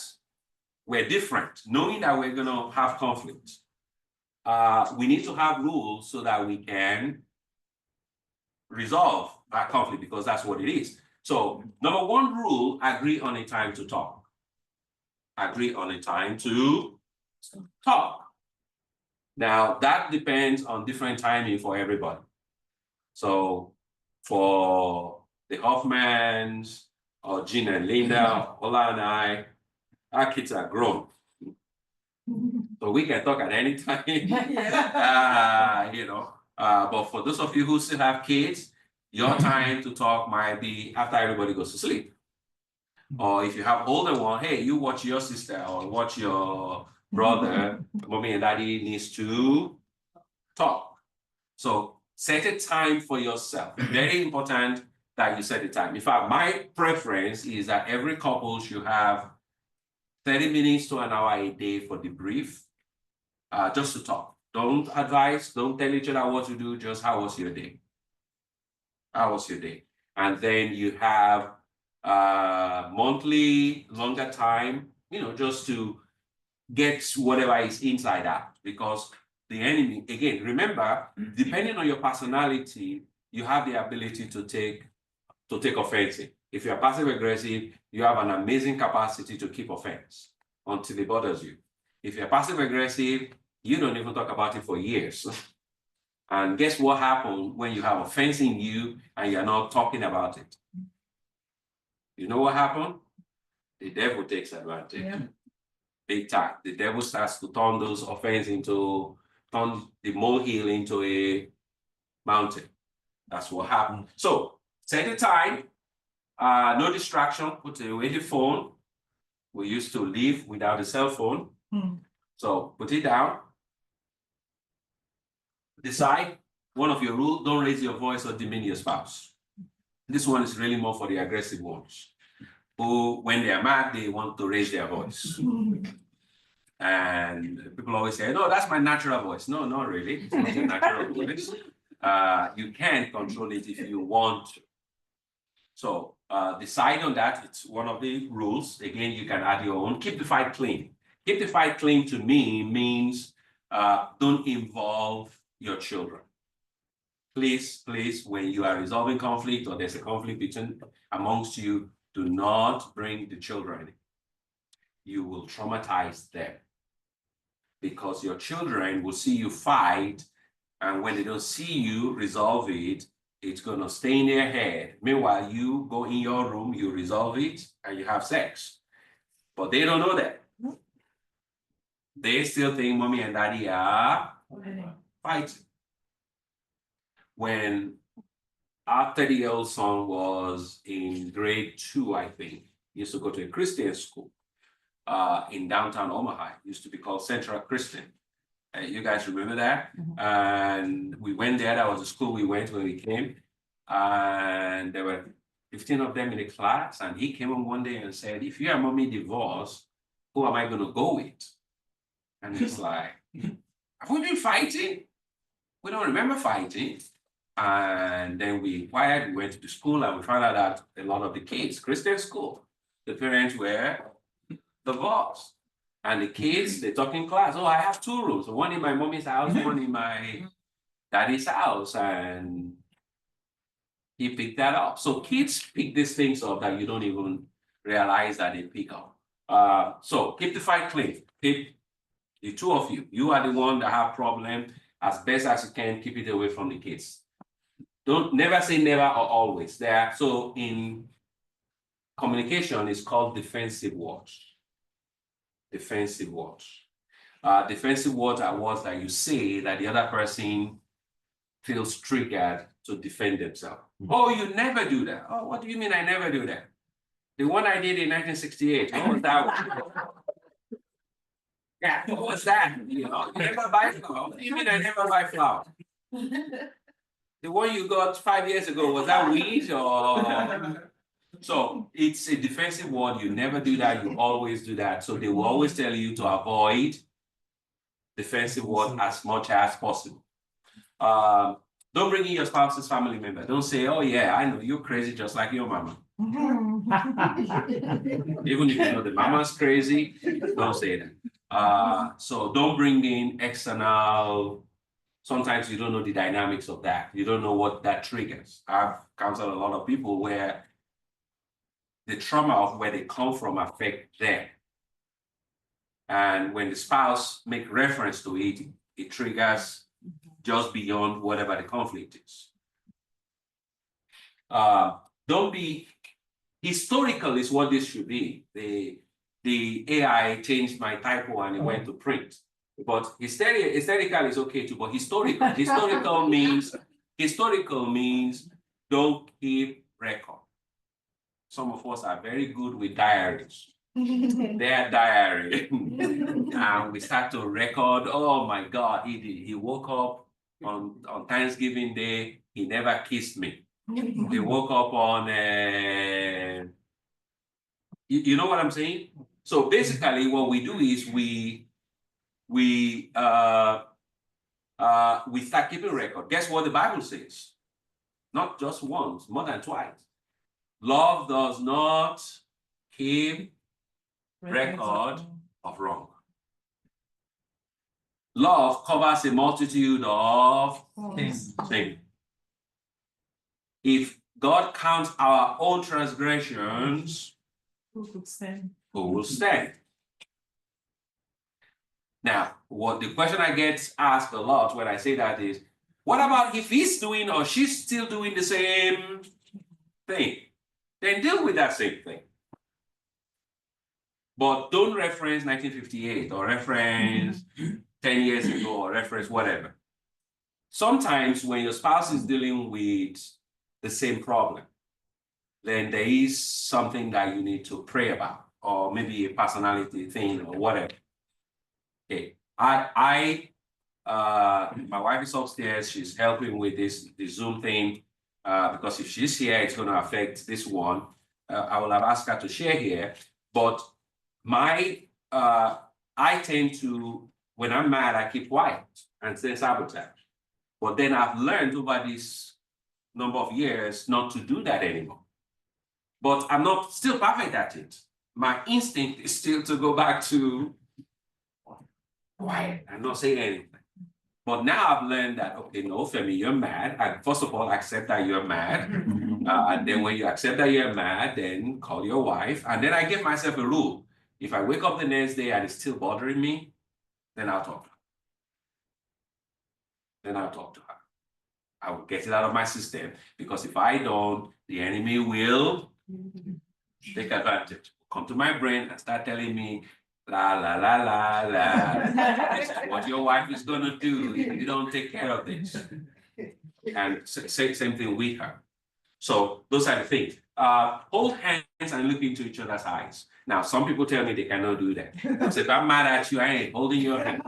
we're different, knowing that we're going to have conflict. We need to have rules so that we can resolve that conflict, because that's what it is. So number one rule, agree on a time to talk. Agree on a time to talk. Now that depends on different timing for everybody. So for the Hoffmans or Jean and Linda, Ola and I, our kids are grown. So we can talk at any time, but for those of you who still have kids, your time to talk might be after everybody goes to sleep. Or if you have older one, hey, you watch your sister or watch your brother, mommy and daddy needs to talk. So set a time for yourself. Very important that you set a time. In fact, my preference is that every couple should have 30 minutes to an hour a day for debrief, just to talk. Don't advise, don't tell each other what to do, just how was your day? How was your day? And then you have monthly, longer time, just to get whatever is inside out. Because the enemy, again, remember, depending on your personality, you have the ability to take offensive. If you're passive aggressive, you have an amazing capacity to keep offense until it bothers you. If you're passive aggressive, you don't even talk about it for years. And guess what happens when you have offense in you and you're not talking about it? You know what happened? The devil takes advantage. Yeah. Big time. The devil starts to turn those offense turn the molehill into a mountain. That's what happened. So set a time, no distraction, put away the phone. We used to live without a cell phone. So put it down. Decide one of your rules, don't raise your voice or demean your spouse. This one is really more for the aggressive ones, who, when they are mad, they want to raise their voice. And people always say, no, that's my natural voice. No, not really. It's not your natural voice. You can control it if you want to. So decide on that. It's one of the rules. Again, you can add your own. Keep the fight clean. Keep the fight clean to me means don't involve your children. Please, when you are resolving conflict or there's a conflict amongst you, do not bring the children. You will traumatize them because your children will see you fight, and when they don't see you resolve it, it's gonna stay in their head. Meanwhile, you go in your room, you resolve it, and you have sex. But they don't know that. They still think mommy and daddy are fighting. When our 30-year-old son was in grade 2, I think, he used to go to a Christian school in downtown Omaha. It used to be called Central Christian. You guys remember that? And we went there. That was the school we went when we came. And there were 15 of them in the class. And he came on one day and said, if you and mommy divorce, who am I going to go with? And it's like, have we been fighting? We don't remember fighting. And then we inquired, we went to the school, and we found out that a lot of the kids, Christian school, the parents were divorced. And the kids, they talk in class, oh, I have 2 rooms, one in my mommy's house, one in my daddy's house. And he picked that up. So kids pick these things up that you don't even realize that they pick up. So keep the fight clean. Keep the 2 of you. You are the one that have problem. As best as you can, keep it away from the kids. Don't never say never or always. There. So in communication, it's called defensive words. Defensive words. Defensive words are words that you say that the other person feels triggered to defend themselves. Oh, you never do that. Oh, what do you mean I never do that? The one I did in 1968. What was that one? Yeah, what was that? You know, you never buy flour. What do you mean I never buy flour? The one you got 5 years ago, was that weed or? So it's a defensive word. You never do that. You always do that. So they will always tell you to avoid defensive word as much as possible. Don't bring in your spouse's family member. Don't say, oh yeah, I know you're crazy just like your mama. Even if you know the mama's crazy, don't say that. So don't bring in external. Sometimes you don't know the dynamics of that. You don't know what that triggers. I've counseled a lot of people where the trauma of where they come from affect them. And when the spouse make reference to it, it triggers just beyond whatever the conflict is. Don't be historical is what this should be. The AI changed my typo and it went to print. But hysterical is okay too, but historical means don't keep record. Some of us are very good with diaries. Their diary. And we start to record, oh my God, he woke up on Thanksgiving Day, he never kissed me. He woke up on you know what I'm saying? So basically what we do is we start keeping record. Guess what the Bible says? Not just once, more than twice. Love does not keep record of wrong. Love covers a multitude of things. If God counts our own transgressions, Who could stand? who will stand? Now, what the question I get asked a lot when I say that is, What about if he's doing or she's still doing the same thing? Then deal with that same thing. But don't reference 1958 or reference 10 years ago or reference whatever. Sometimes when your spouse is dealing with the same problem, then there is something that you need to pray about, or maybe a personality thing or whatever. Okay, my wife is upstairs, she's helping with the Zoom thing, because if she's here, it's going to affect this one. I will have asked her to share here, but I tend to, when I'm mad, I keep quiet and say sabotage. But then I've learned over this number of years not to do that anymore. But I'm not still perfect at it. My instinct is still to go back to quiet and not say anything. But now I've learned that, okay, no, Femi, you're mad. And first of all, accept that you're mad. And then when you accept that you're mad, then call your wife. And then I give myself a rule. If I wake up the next day and it's still bothering me, then I'll talk to her. Then I'll talk to her. I will get it out of my system, because if I don't, the enemy will take advantage. Come to my brain and start telling me, la, la, la, la, la. This is what your wife is going to do if you don't take care of this. And say same thing with her. So those are the things. Hold hands and look into each other's eyes. Now, some people tell me they cannot do that. So if I'm mad at you, I ain't holding your hand.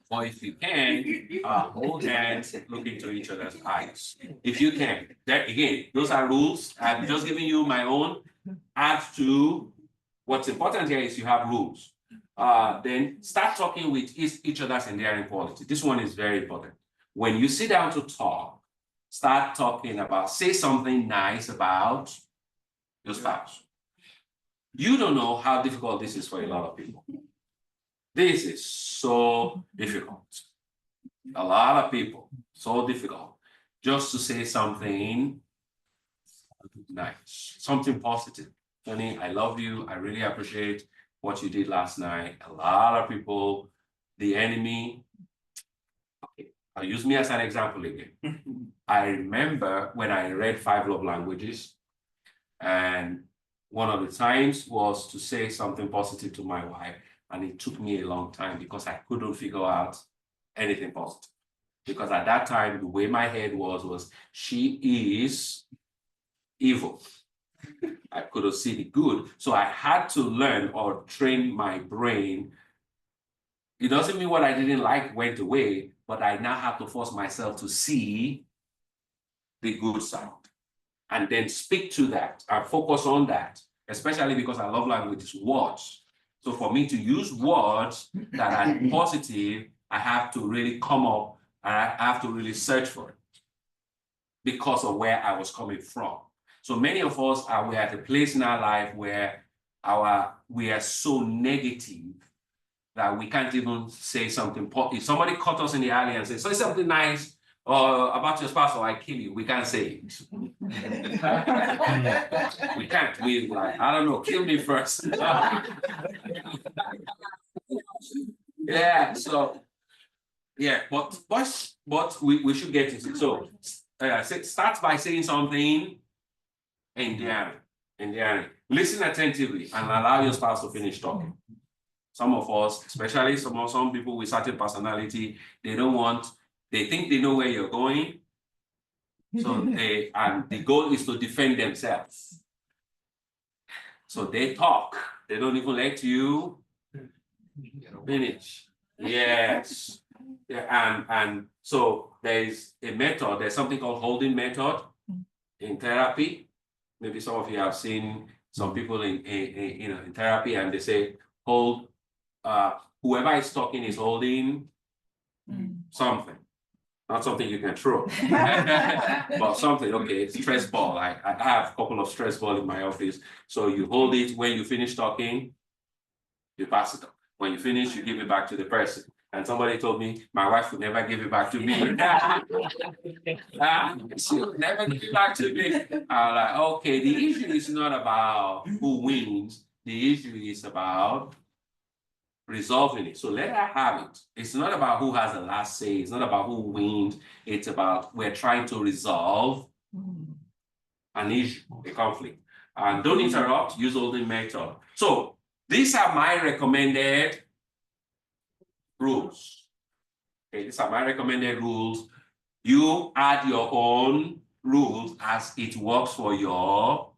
Or if you can, hold hands, look into each other's eyes. If you can. That, again, those are rules. I'm just giving you my own. Add to what's important here is you have rules. Then start talking with each other's endearing quality. This one is very important. When you sit down to talk, start talking about, say something nice about your spouse. You don't know how difficult this is for a lot of people. This is so difficult. A lot of people, so difficult. Just to say something nice, something positive. Tony, I love you. I really appreciate what you did last night. A lot of people, the enemy. Okay, I'll use me as an example again. I remember when I read 5 Love Languages, and one of the times was to say something positive to my wife, and it took me a long time because I couldn't figure out anything positive. Because at that time, the way my head was she is evil. I couldn't see the good. So I had to learn or train my brain. It doesn't mean what I didn't like went away, but I now have to force myself to see the good side and then speak to that and focus on that, especially because I love language words. So for me to use words that are positive, I have to really come up and I have to really search for it because of where I was coming from. So many of us we're at a place in our life where we are so negative that we can't even say something. If somebody caught us in the alley and says, say something nice about your spouse or I kill you, we can't say it. We can't. We like, I don't know, kill me first. Yeah, so yeah, but we should get into it. So start by saying something endearing. Listen attentively and allow your spouse to finish talking. Some of us, especially some people with certain personality, they think they know where you're going. So the goal is to defend themselves. So they talk. They don't even let you finish. Yes. Yeah, and so there's a method, there's something called holding method in therapy. Maybe some of you have seen some people in therapy, and they say hold, whoever is talking is holding something. Not something you can throw, but something, okay, stress ball. I have a couple of stress balls in my office. So you hold it, when you finish talking, you pass it up. When you finish, you give it back to the person. And somebody told me, my wife would never give it back to me. She would never give it back to me. I'm like, okay, the issue is not about who wins. The issue is about resolving it. So let her have it. It's not about who has the last say. It's not about who wins. It's about we're trying to resolve an issue, a conflict. And don't interrupt, use holding method. So these are my recommended rules. Okay, these are my recommended rules. You add your own rules as it works for your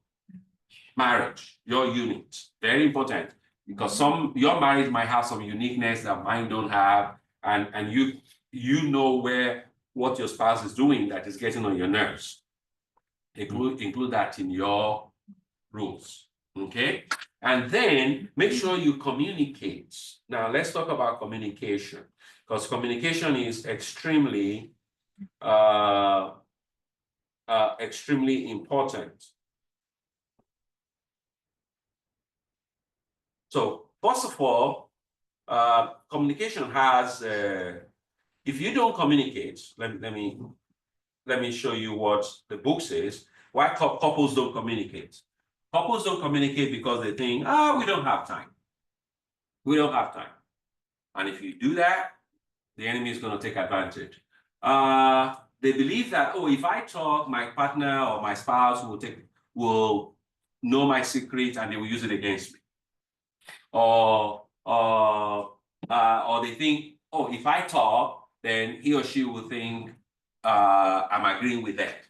marriage, your unit. Very important, because your marriage might have some uniqueness that mine don't have, and you know what your spouse is doing that is getting on your nerves. Include that in your rules. Okay, and then make sure you communicate. Now let's talk about communication, because communication is extremely important. So first of all, communication has, if you don't communicate, let me show you what the book says, why couples don't communicate. Couples don't communicate because they think, we don't have time. We don't have time. And if you do that, the enemy is going to take advantage. They believe that, if I talk, my partner or my spouse will know my secret and they will use it against me. Or they think, if I talk, then he or she will think I'm agreeing with that.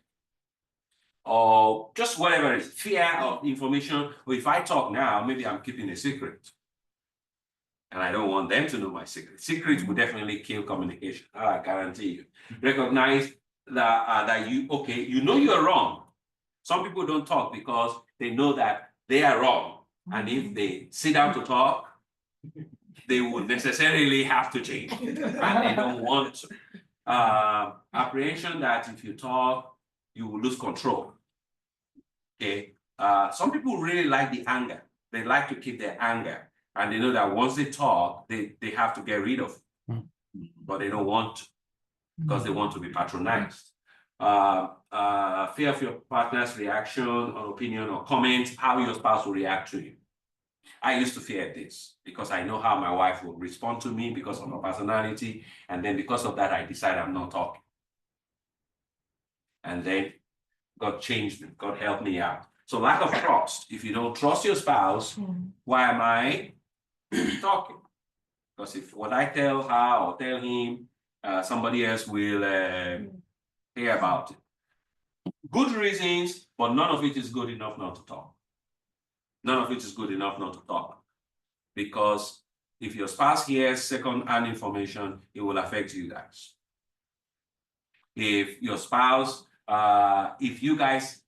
Or just whatever it is, fear of information. Or if I talk now, maybe I'm keeping a secret. And I don't want them to know my secret. Secrets will definitely kill communication. I guarantee you. Recognize that you know you're wrong. Some people don't talk because they know that they are wrong. And if they sit down to talk, they would necessarily have to change. And they don't want to. Apprehension that if you talk, you will lose control. Okay. Some people really like the anger. They like to keep their anger. And they know that once they talk, they have to get rid of it. But they don't want to, because they want to be patronized. Fear of your partner's reaction or opinion or comment, how your spouse will react to you. I used to fear this because I know how my wife will respond to me because of her personality. And then because of that, I decide I'm not talking. And then God changed me. God helped me out. So lack of trust. If you don't trust your spouse, why am I talking? Because if what I tell her or tell him, somebody else will hear about it. Good reasons, but none of it is good enough not to talk. None of it is good enough not to talk. Because if your spouse hears second-hand information, it will affect you guys. If your spouse, if you guys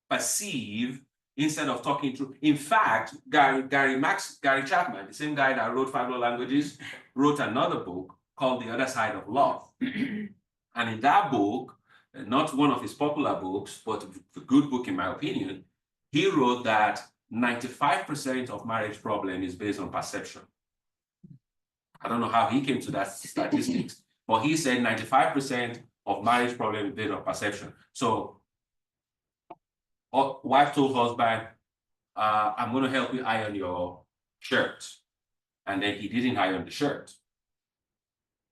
perceive instead of talking through. In fact, Gary Chapman, the same guy that wrote 5 Love Languages, wrote another book called The Other Side of Love. And in that book, not one of his popular books, but a good book in my opinion, he wrote that 95% of marriage problem is based on perception. I don't know how he came to that statistics, but he said 95% of marriage problem is based on perception. So wife told husband, I'm going to help you iron your shirt. And then he didn't iron the shirt.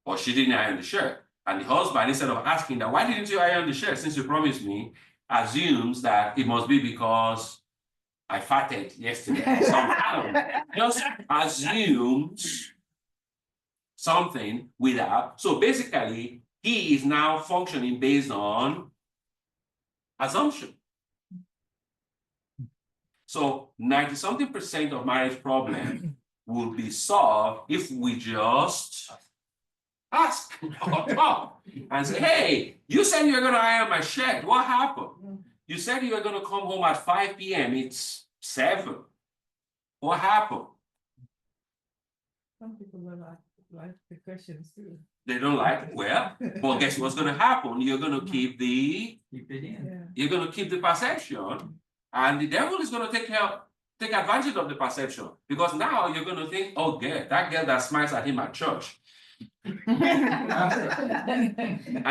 Or she didn't iron the shirt. And the husband, instead of asking that, why didn't you iron the shirt since you promised me, assumes that it must be because I farted yesterday. Somehow just assumes something without. So basically, he is now functioning based on assumption. So 90-something% of marriage problem will be solved if we just ask or talk and say, hey, you said you were going to iron my shirt. What happened? You said you were going to come home at 5 p.m. It's 7. What happened? Some people don't like the questions too. They don't like, well, guess what's going to happen? You're going to keep the You're going to keep the perception, and the devil is going to take advantage of the perception, because now you're going to think, oh, girl, that girl that smiles at him at church. And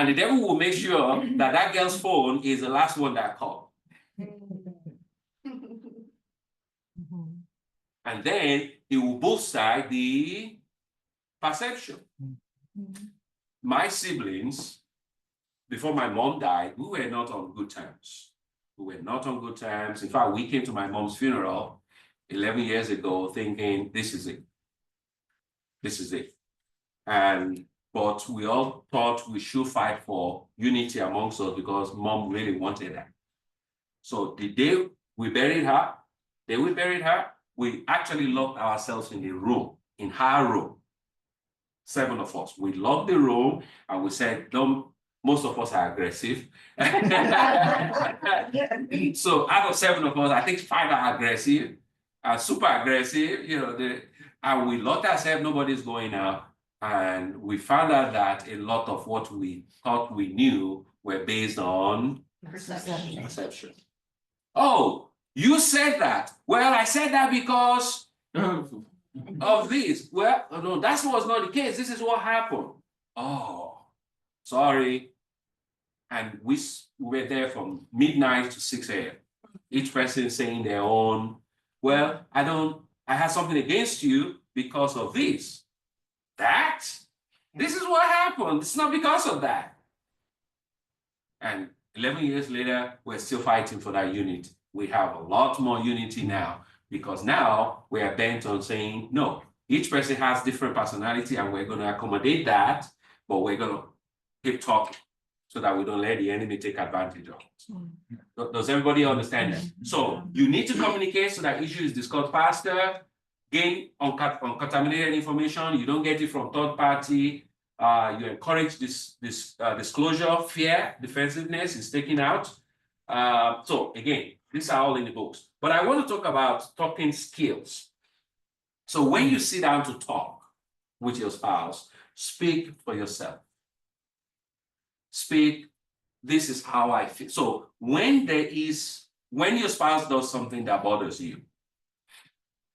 the devil will make sure that that girl's phone is the last one that called. And then he will bolster the perception. My siblings, before my mom died, we were not on good terms. We were not on good terms. In fact, we came to my mom's funeral 11 years ago thinking, this is it. This is it. But we all thought we should fight for unity amongst us because mom really wanted that. So the day we buried her, we actually locked ourselves in the room, in her room. 7 of us. We locked the room and we said, don't, most of us are aggressive. So out of 7 of us, I think 5 are aggressive, super aggressive, and we locked ourselves, nobody's going out. And we found out that a lot of what we thought we knew were based on perception. Oh, you said that. Well, I said that because of this. Well, no, that was not the case. This is what happened. Oh, sorry. And we were there from midnight to 6 a.m. Each person saying their own, well, I have something against you because of this. This is what happened. It's not because of that. And 11 years later, we're still fighting for that unity. We have a lot more unity now because now we are bent on saying, no, each person has different personality and we're going to accommodate that, but we're going to keep talking so that we don't let the enemy take advantage of it. Does everybody understand that? So you need to communicate so that issue is discussed faster. Gain uncontaminated information. You don't get it from third party. You encourage this disclosure, fear, defensiveness is taken out. So again, these are all in the books. But I want to talk about talking skills. So when you sit down to talk with your spouse, speak for yourself. Speak, this is how I feel. So when your spouse does something that bothers you,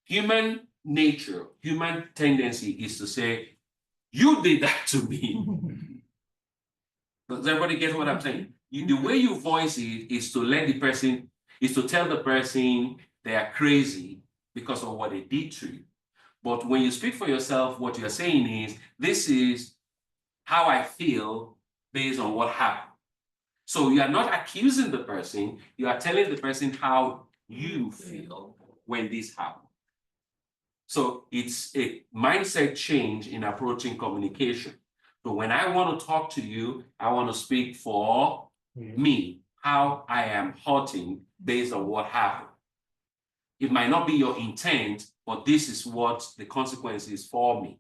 human nature, human tendency is to say, you did that to me. Does everybody get what I'm saying? The way you voice it is to tell the person they are crazy because of what they did to you. But when you speak for yourself, what you're saying is, this is how I feel based on what happened. So you are not accusing the person, you are telling the person how you feel when this happened. So it's a mindset change in approaching communication. So when I want to talk to you, I want to speak for me, how I am hurting based on what happened. It might not be your intent, but this is what the consequence is for me.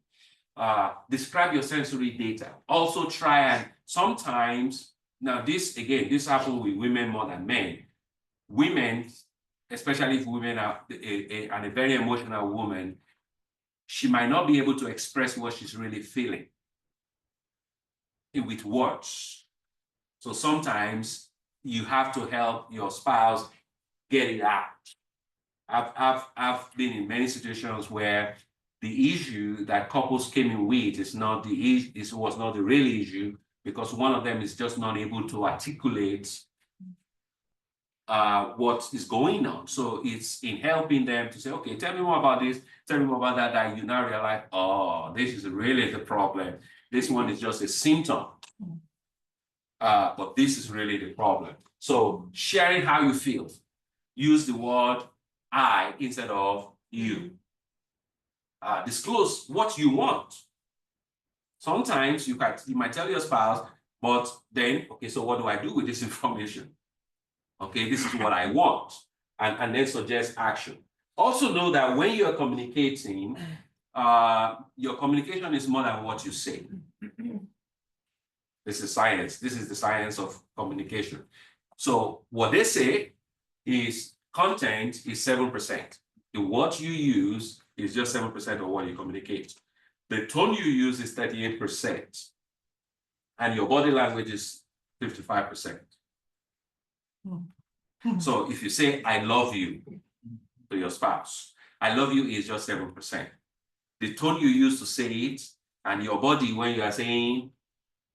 Describe your sensory data. Also try and sometimes, now this happens with women more than men. Women, especially if women are a very emotional woman, she might not be able to express what she's really feeling with words. So sometimes you have to help your spouse get it out. I've been in many situations where the issue that couples came in with was not the real issue because one of them is just not able to articulate what is going on. So it's in helping them to say, okay, tell me more about this, tell me more about that, that you now realize, oh, this is really the problem. This one is just a symptom. But this is really the problem. So sharing how you feel. Use the word I instead of you. Disclose what you want. Sometimes you might tell your spouse, but then, okay, so what do I do with this information? Okay, this is what I want. And then suggest action. Also know that when you're communicating, your communication is more than what you say. This is science. This is the science of communication. So what they say is content is 7%. The word you use is just 7% of what you communicate. The tone you use is 38%. And your body language is 55%. So if you say, I love you to your spouse, I love you is just 7%. The tone you use to say it and your body when you are saying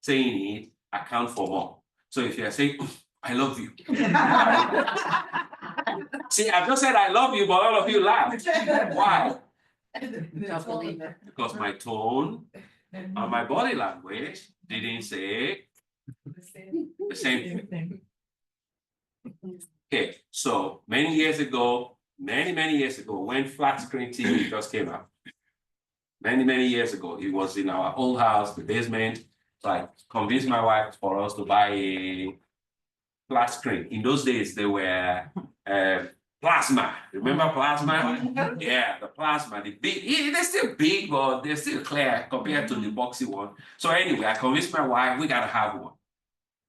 it account for more. So if you are saying, I love you. See, I've just said I love you, but all of you laughed. Why? Don't believe it. because my tone and my body language didn't say the same thing. Okay, so many years ago, many years ago, when flat screen TV just came out, many years ago, it was in our old house, the basement. So I convinced my wife for us to buy a flat screen. In those days, they were plasma. Remember plasma? Yeah, the plasma, the big, they're still big, but they're still clear compared to the boxy one. So anyway, I convinced my wife we gotta have one.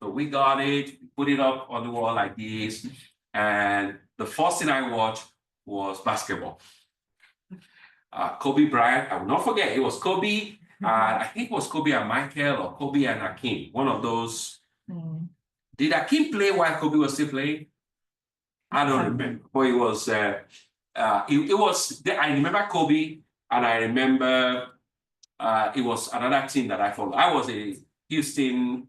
So we got it, put it up on the wall like this, and the first thing I watched was basketball. Kobe Bryant, I will not forget, it was Kobe, I think it was Kobe and Michael or Kobe and Akeem, one of those. Did Akeem play while Kobe was still playing? I don't remember, but it was, it was, I remember Kobe, and I remember it was another team that I followed. I was a Houston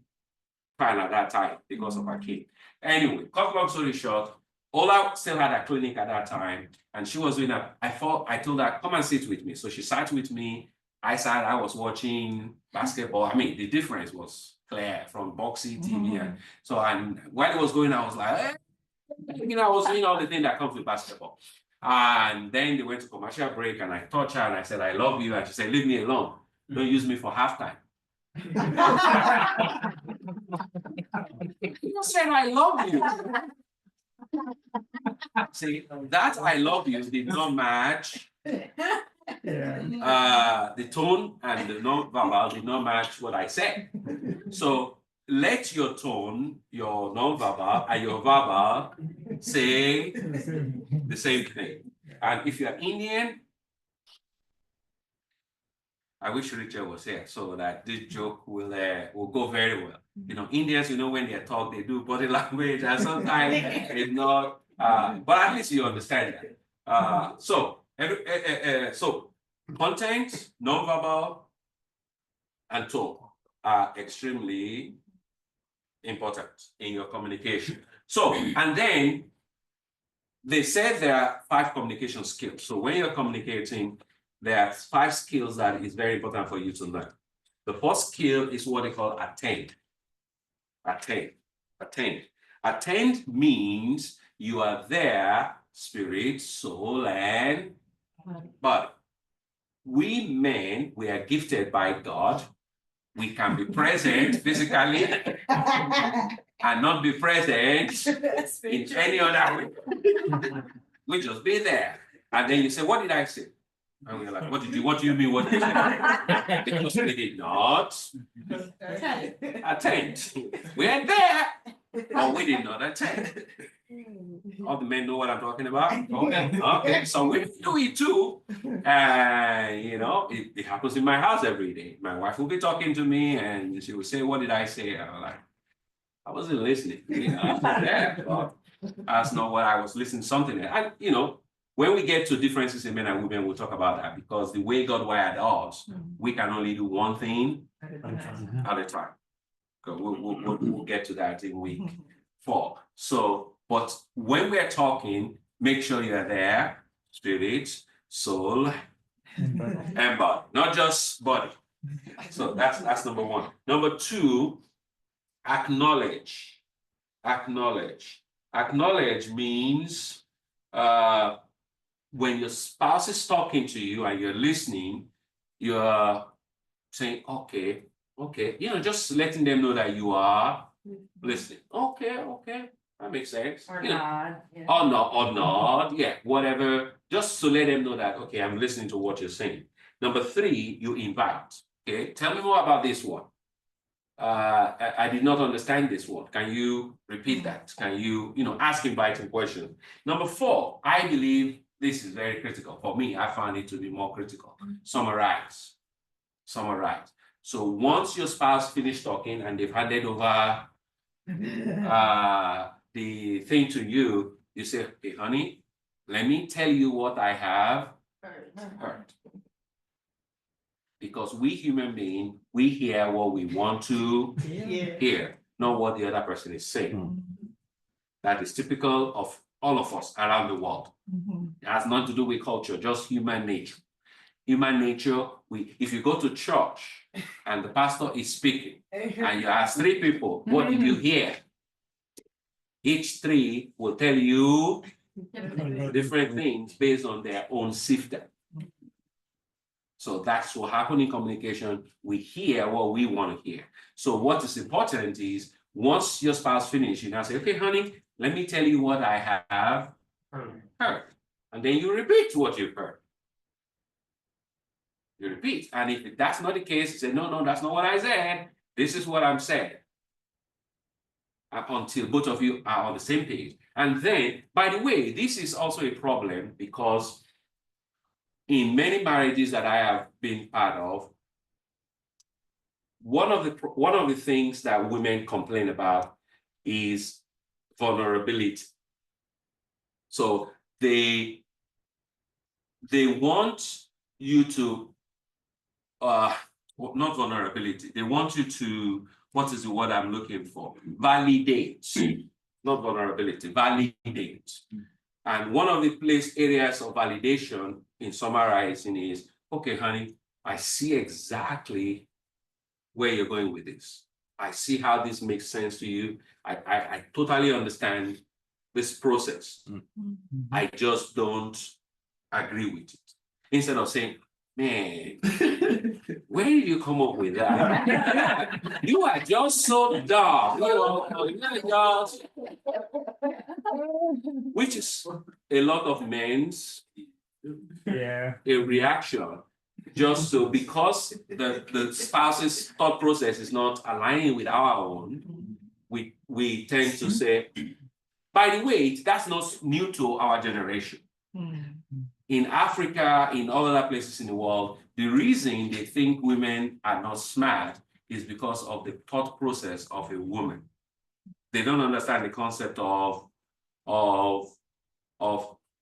fan at that time because of Akeem. Anyway, cut long story short, Ola still had a clinic at that time, and she was doing a, I told her, come and sit with me. So she sat with me. I was watching basketball. I mean, the difference was clear from boxing TV. And so, and while it was going, I was like, I was doing all the things that comes with basketball. And then they went to commercial break, and I touched her and I said, I love you. And she said, leave me alone. Don't use me for halftime. You said I love you. See, that I love you did not match. The tone and the non-verbal did not match what I said. So let your tone, your non-verbal, and your verbal say the same thing. And if you're Indian, I wish Richard was here so that this joke will go very well. You know, Indians, you know, when they talk, they do body language, and sometimes it's not. But at least you understand that. So content, non-verbal, and tone are extremely important in your communication. So, and then they said there are 5 communication skills. So when you're communicating, there are 5 skills that is very important for you to learn. The first skill is what they call attend. Attend means you are there, spirit, soul, and body. We men, we are gifted by God. We can be present physically and not be present in any other way. We just be there. And then you say, what did I say? And we're like, what do you mean? What did you say? Because we did not attend. We are there, but we did not attend. All the men know what I'm talking about? Okay, so we do it too. You know, it happens in my house every day. My wife will be talking to me and she will say, what did I say? And I'm like, I wasn't listening. You know, but that's not what I was listening to, something. And, you know, when we get to differences in men and women, we'll talk about that, because the way God wired us, we can only do one thing at a time. We'll get to that in week 4. So, but when we're talking, make sure you're there, spirit, soul, and body, not just body. So that's number 1. Number 2, acknowledge. Acknowledge means when your spouse is talking to you and you're listening, you're saying, okay, you know, just letting them know that you are listening. Okay, that makes sense. Or you know, nod. Yeah. or nod, yeah, whatever, just to let them know that, okay, I'm listening to what you're saying. Number 3, you invite. Okay, tell me more about this one. I did not understand this one. Can you repeat that? Can you, ask inviting questions? Number 4, I believe this is very critical. For me, I found it to be more critical. Summarize. So once your spouse finished talking and they've handed over the thing to you, you say, okay, honey, let me tell you what I have heard. Because we human beings, we hear what we want to hear, not what the other person is saying. That is typical of all of us around the world. It has nothing to do with culture, just human nature. human nature, if you go to church and the pastor is speaking and you ask three people, what did you hear? Each three will tell you different things based on their own sifter. So that's what happens in communication. We hear what we want to hear. So what is important is once your spouse finishes, you now say, okay, honey, let me tell you what I have heard. And then you repeat what you've heard. You repeat. And if that's not the case, you say, no, that's not what I said. This is what I'm saying. Until both of you are on the same page. And then, by the way, this is also a problem because in many marriages that I have been part of, one of the things that women complain about is vulnerability. So they want you to not vulnerability. They want you to, what is the word I'm looking for? Validate, not vulnerability, validate. And one of the areas of validation in summarizing is, okay, honey, I see exactly where you're going with this. I see how this makes sense to you. I totally understand this process. I just don't agree with it. Instead of saying, man, where did you come up with that? You are just so dumb. Which is a lot of men's Yeah. a reaction. Just so because the spouse's thought process is not aligning with our own, we tend to say, by the way, that's not new to our generation. In Africa, in other places in the world, the reason they think women are not smart is because of the thought process of a woman. They don't understand the concept of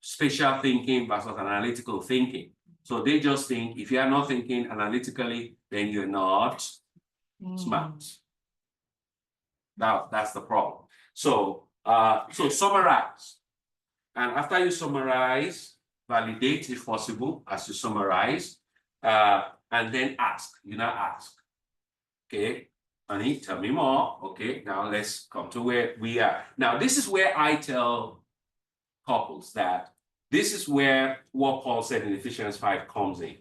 spatial thinking versus analytical thinking. So they just think if you are not thinking analytically, then you're not smart. That's the problem. So summarize. And after you summarize, validate if possible as you summarize, and then ask. You now ask. Okay, honey, tell me more. Okay, now let's come to where we are. Now, this is where I tell couples that this is where what Paul said in Ephesians 5 comes in.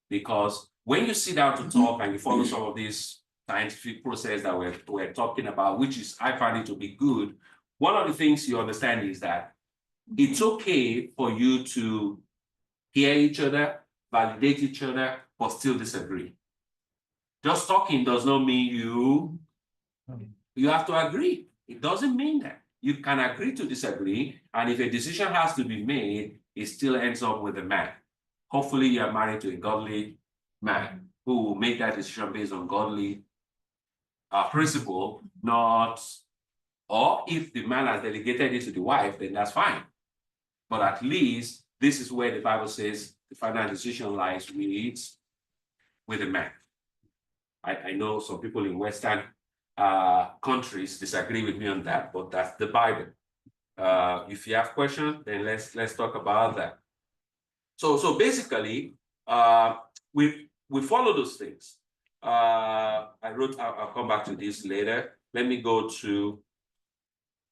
Because when you sit down to talk and you follow some of this scientific process that we're talking about, which is, I find it to be good, one of the things you understand is that it's okay for you to hear each other, validate each other, but still disagree. Just talking does not mean you have to agree. It doesn't mean that. You can agree to disagree, and if a decision has to be made, it still ends up with a man. Hopefully, you are married to a godly man who will make that decision based on godly principle, not, or if the man has delegated it to the wife, then that's fine. But at least this is where the Bible says the final decision lies with the man. I know some people in Western countries disagree with me on that, but that's the Bible. If you have questions, then let's talk about that. So basically, we follow those things. I'll come back to this later. Let me go to,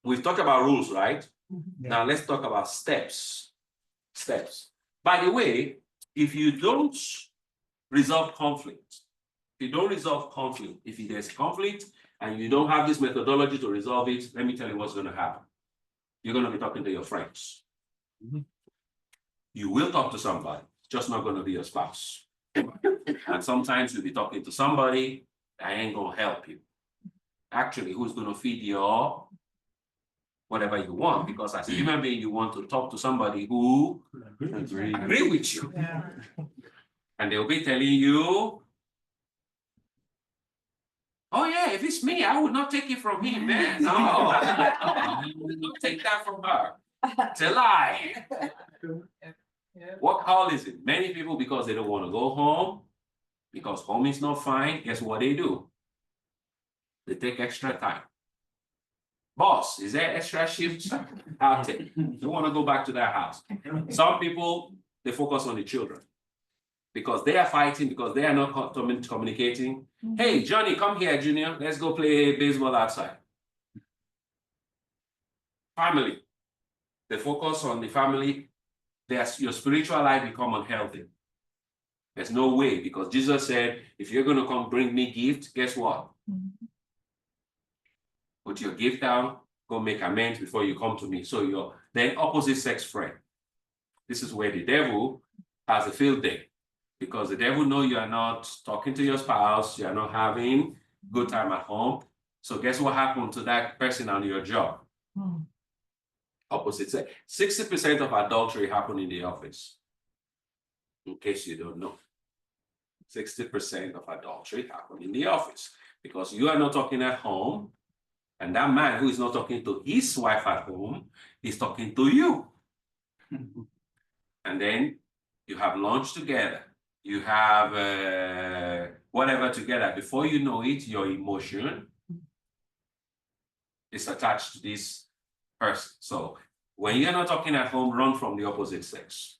we've talked about rules, right? Yeah. Now let's talk about steps. By the way, if you don't resolve conflict, if there's conflict and you don't have this methodology to resolve it, let me tell you what's going to happen. You're going to be talking to your friends. You will talk to somebody, it's just not going to be your spouse. And sometimes you'll be talking to somebody that ain't going to help you. Actually, who's going to feed your whatever you want? Because as a human being, you want to talk to somebody who agree with you. Yeah. And they'll be telling you, oh yeah, if it's me, I would not take it from him, man. No, I would not take that from her. It's a lie. What is it? Many people, because they don't want to go home, because home is not fine, guess what they do? They take extra time. Boss, is there extra shifts? I'll take. They want to go back to their house. Some people, they focus on the children. because they are fighting, because they are not communicating. Hey, Johnny, come here, Junior. Let's go play baseball outside. Family. They focus on the family. Your spiritual life become unhealthy. There's no way, because Jesus said, if you're going to come bring me gift, guess what? Put your gift down, go make amends before you come to me. So you're then opposite sex friend. This is where the devil has a field day, because the devil know you are not talking to your spouse, you are not having good time at home. So guess what happened to that person on your job? Opposite sex. 60% of adultery happen in the office. In case you don't know. 60% of adultery happen in the office, because you are not talking at home, and that man who is not talking to his wife at home is talking to you. And then you have lunch together, you have whatever together. Before you know it, your emotion is attached to this person. So when you're not talking at home, run from the opposite sex.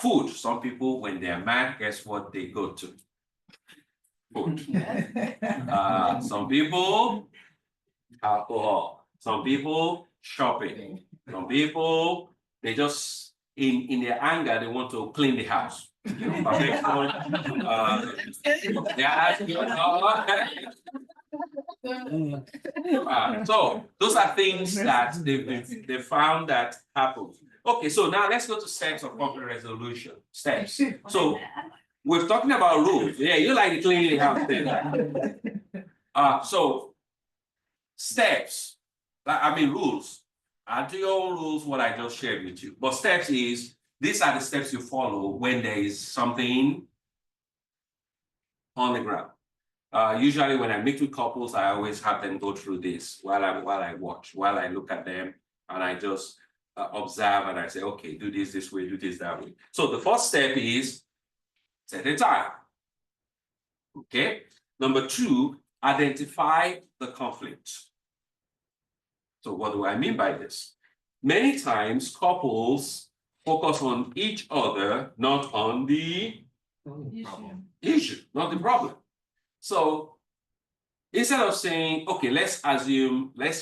Food. Some people, when they're mad, guess what they go to? Food. Some people, alcohol. Some people, shopping. Some people, they just, in their anger, they want to clean the house. They're asking, so those are things that they found that happen. Okay, so now let's go to steps of conflict resolution. Steps. So we're talking about rules. Yeah, you like the cleaning house thing. So steps. I mean rules. Add to your own rules what I just shared with you. But steps is, these are the steps you follow when there is something on the ground. Usually when I meet with couples, I always have them go through this while I watch, while I look at them, and I just observe, and I say, okay, do this way, do this that way. So the first step is set a time. Okay. Number 2, identify the conflict. So what do I mean by this? Many times couples focus on each other, not on the issue, not the problem. So instead of saying, okay, let's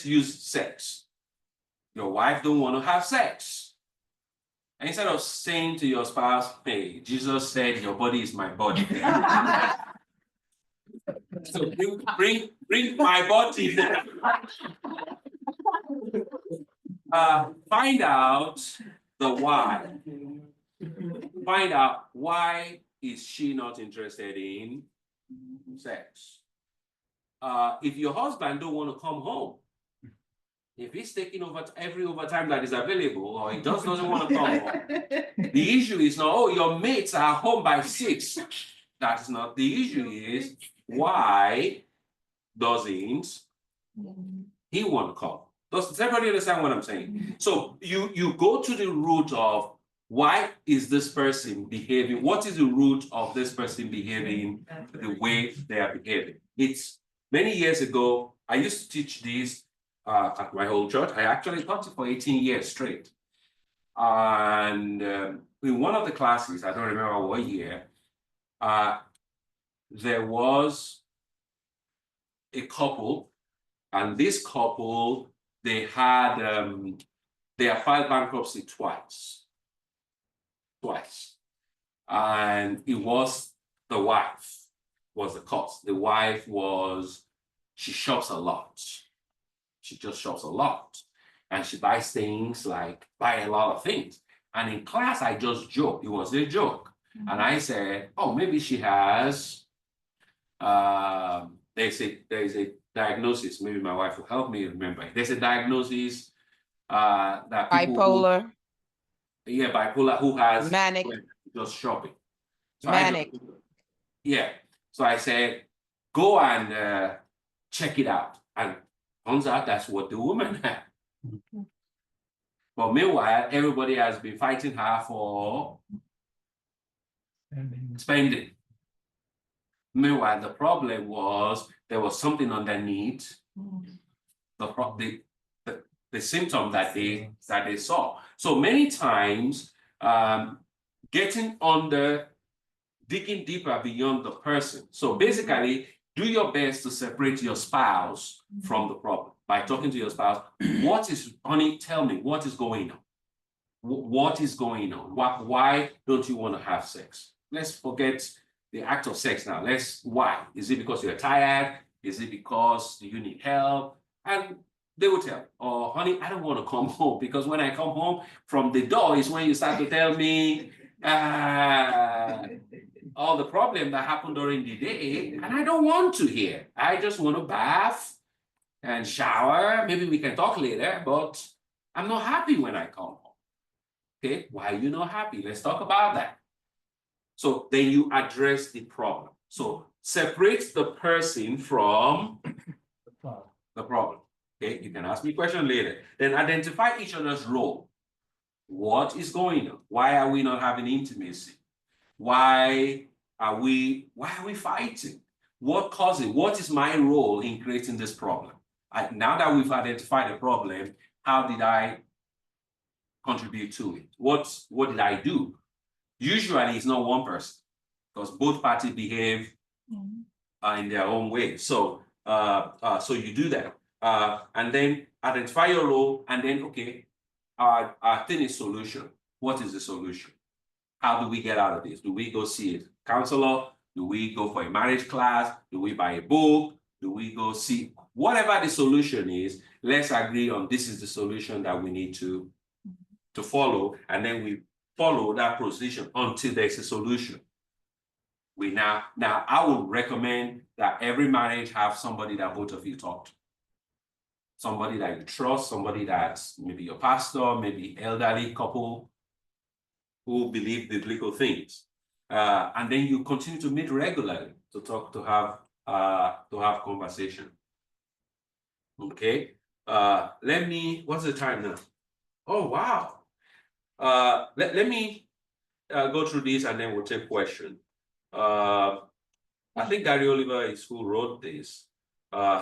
use sex. Your wife don't want to have sex. And instead of saying to your spouse, hey, Jesus said your body is my body. So bring my body. Find out the why. Find out why is she not interested in sex. If your husband don't want to come home, if he's taking over every overtime that is available, or he just doesn't want to come home, the issue is not, oh, your mates are home by 6. That's not the issue. Is why doesn't he want to come? Does everybody understand what I'm saying? So you go to the root of why is this person behaving? What is the root of this person behaving the way they are behaving? It's many years ago, I used to teach this at my old church. I actually taught it for 18 years straight. And in one of the classes, I don't remember what year, there was a couple, and this couple, they had filed bankruptcy twice. And it was the wife was the cause. The wife she shops a lot. She just shops a lot. And she buys things buy a lot of things. And in class, I just joked. It was a joke. And I said, oh, maybe she has, there's a diagnosis. Maybe my wife will help me remember. There's a diagnosis that people bipolar. Bipolar, who has Manic. Just shopping. So Manic. So I said, go and check it out. And turns out that's what the woman had. But meanwhile, everybody has been fighting her for spending. Meanwhile, the problem was there was something underneath the symptom that they saw. So many times getting under, digging deeper beyond the person. So basically, do your best to separate your spouse from the problem by talking to your spouse. What is, honey, tell me, what is going on? What is going on? Why don't you want to have sex? Let's forget the act of sex now. Why? Is it because you're tired? Is it because you need help? And they will tell, oh, honey, I don't want to come home, because when I come home from the door is when you start to tell me all the problem that happened during the day, and I don't want to hear. I just want to bath and shower. Maybe we can talk later, but I'm not happy when I come home. Okay, why are you not happy? Let's talk about that. So then you address the problem. So separate the person from the problem. Okay, you can ask me a question later. Then identify each other's role. What is going on? Why are we not having intimacy? Why are we fighting? What causes it? What is my role in creating this problem? Now that we've identified the problem, how did I contribute to it? What did I do? Usually it's not one person, because both parties behave in their own way. So so you do that. And then identify your role, and then, okay, our thing is solution. What is the solution? How do we get out of this? Do we go see a counselor? Do we go for a marriage class? Do we buy a book? Do we go see whatever the solution is? Let's agree on this is the solution that we need to follow, and then we follow that position until there's a solution. Now I would recommend that every marriage have somebody that both of you talk to. Somebody that you trust, somebody that's maybe your pastor, maybe elderly couple who believe biblical things. And then you continue to meet regularly to talk, to have conversation. Okay. What's the time now? Oh, wow. Let me go through this, and then we'll take questions. I think Gary Oliver is who wrote this,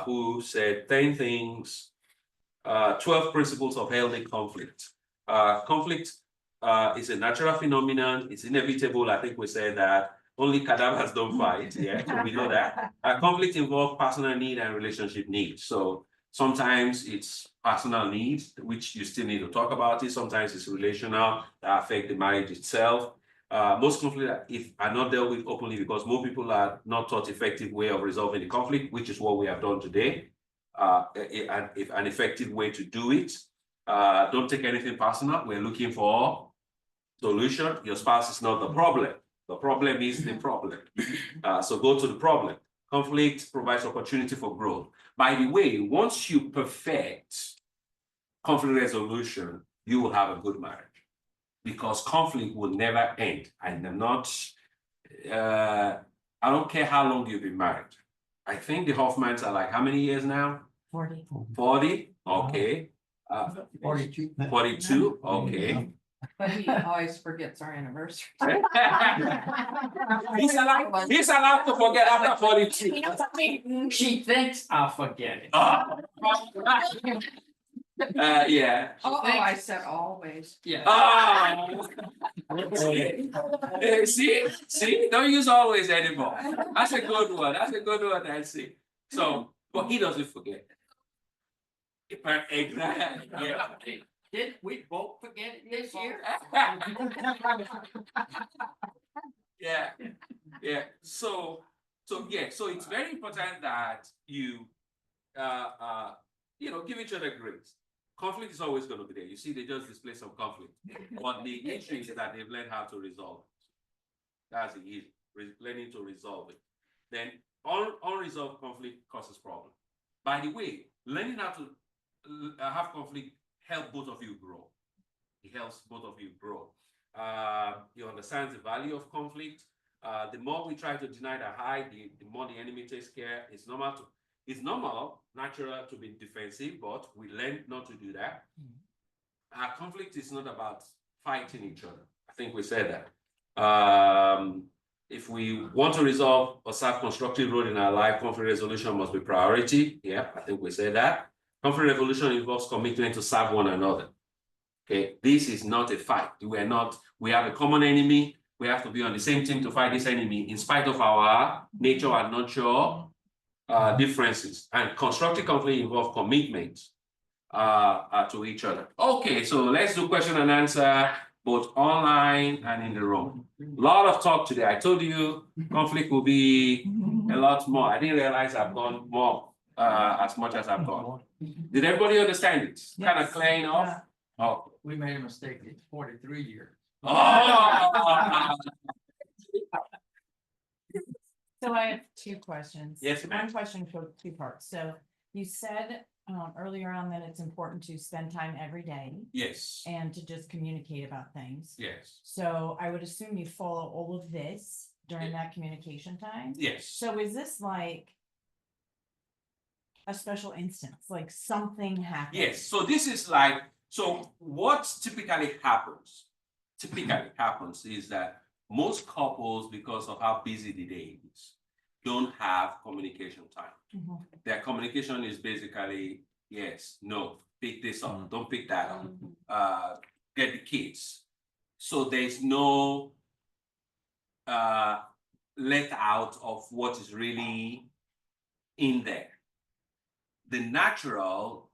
who said 10 things, 12 principles of healthy conflict. Conflict is a natural phenomenon. It's inevitable. I think we said that. Only cadavers don't fight. Yeah, so we know that. Conflict involves personal need and relationship needs. So sometimes it's personal needs, which you still need to talk about it. Sometimes it's relational that affect the marriage itself. Most conflicts are not dealt with openly because most people are not taught effective way of resolving the conflict, which is what we have done today. If an effective way to do it. Don't take anything personal. We're looking for solution. Your spouse is not the problem. The problem is the problem. So go to the problem. Conflict provides opportunity for growth. By the way, once you perfect conflict resolution, you will have a good marriage, because conflict will never end. I don't care how long you've been married. I think the Hoffmans are like, how many years now? 40. 40? Okay. 42. 42? Okay. But he always forgets our anniversary. He's allowed to forget after 42. She thinks I'll forget it. Yeah. Oh, I said always. Yeah. See, don't use always anymore. That's a good one. Nancy. So, but he doesn't forget. Exactly. Yeah. Did we both forget it this year? Yeah. So it's very important that you give each other grace. Conflict is always going to be there. You see, they just display some conflict. But the issue is that they've learned how to resolve it. That's the issue. Learning to resolve it. Then unresolved conflict causes problems. By the way, learning how to have conflict helps both of you grow. It helps both of you grow. You understand the value of conflict. The more we try to deny the high, the more the enemy takes care. It's normal, natural to be defensive, but we learn not to do that. Conflict is not about fighting each other. I think we said that. If we want to resolve or serve constructive role in our life, conflict resolution must be priority. Yeah, I think we said that. Conflict resolution involves commitment to serve one another. Okay, this is not a fight. We have a common enemy. We have to be on the same team to fight this enemy in spite of our nature and nurture differences. And constructive conflict involve commitment to each other. Okay, so let's do question and answer both online and in the room. A lot of talk today. I told you conflict will be a lot more. I didn't realize I've gone more as much as I've gone. Did everybody understand it? Kind of clear enough? Oh. We made a mistake, it's 43 years. Oh. So I have two questions. Yes, ma'am. One question for two parts. So you said earlier on that it's important to spend time every day Yes, and to just communicate about things. yes, So I would assume you follow all of this during that communication time. yes. So is this like a special instance, like something happened? Yes, so this is like, so what typically happens is that most couples, because of how busy the day is, don't have communication time. Mhm. Their communication is basically, yes, no, pick this up, don't pick that up, get the kids. So there's no let out of what is really in there. The natural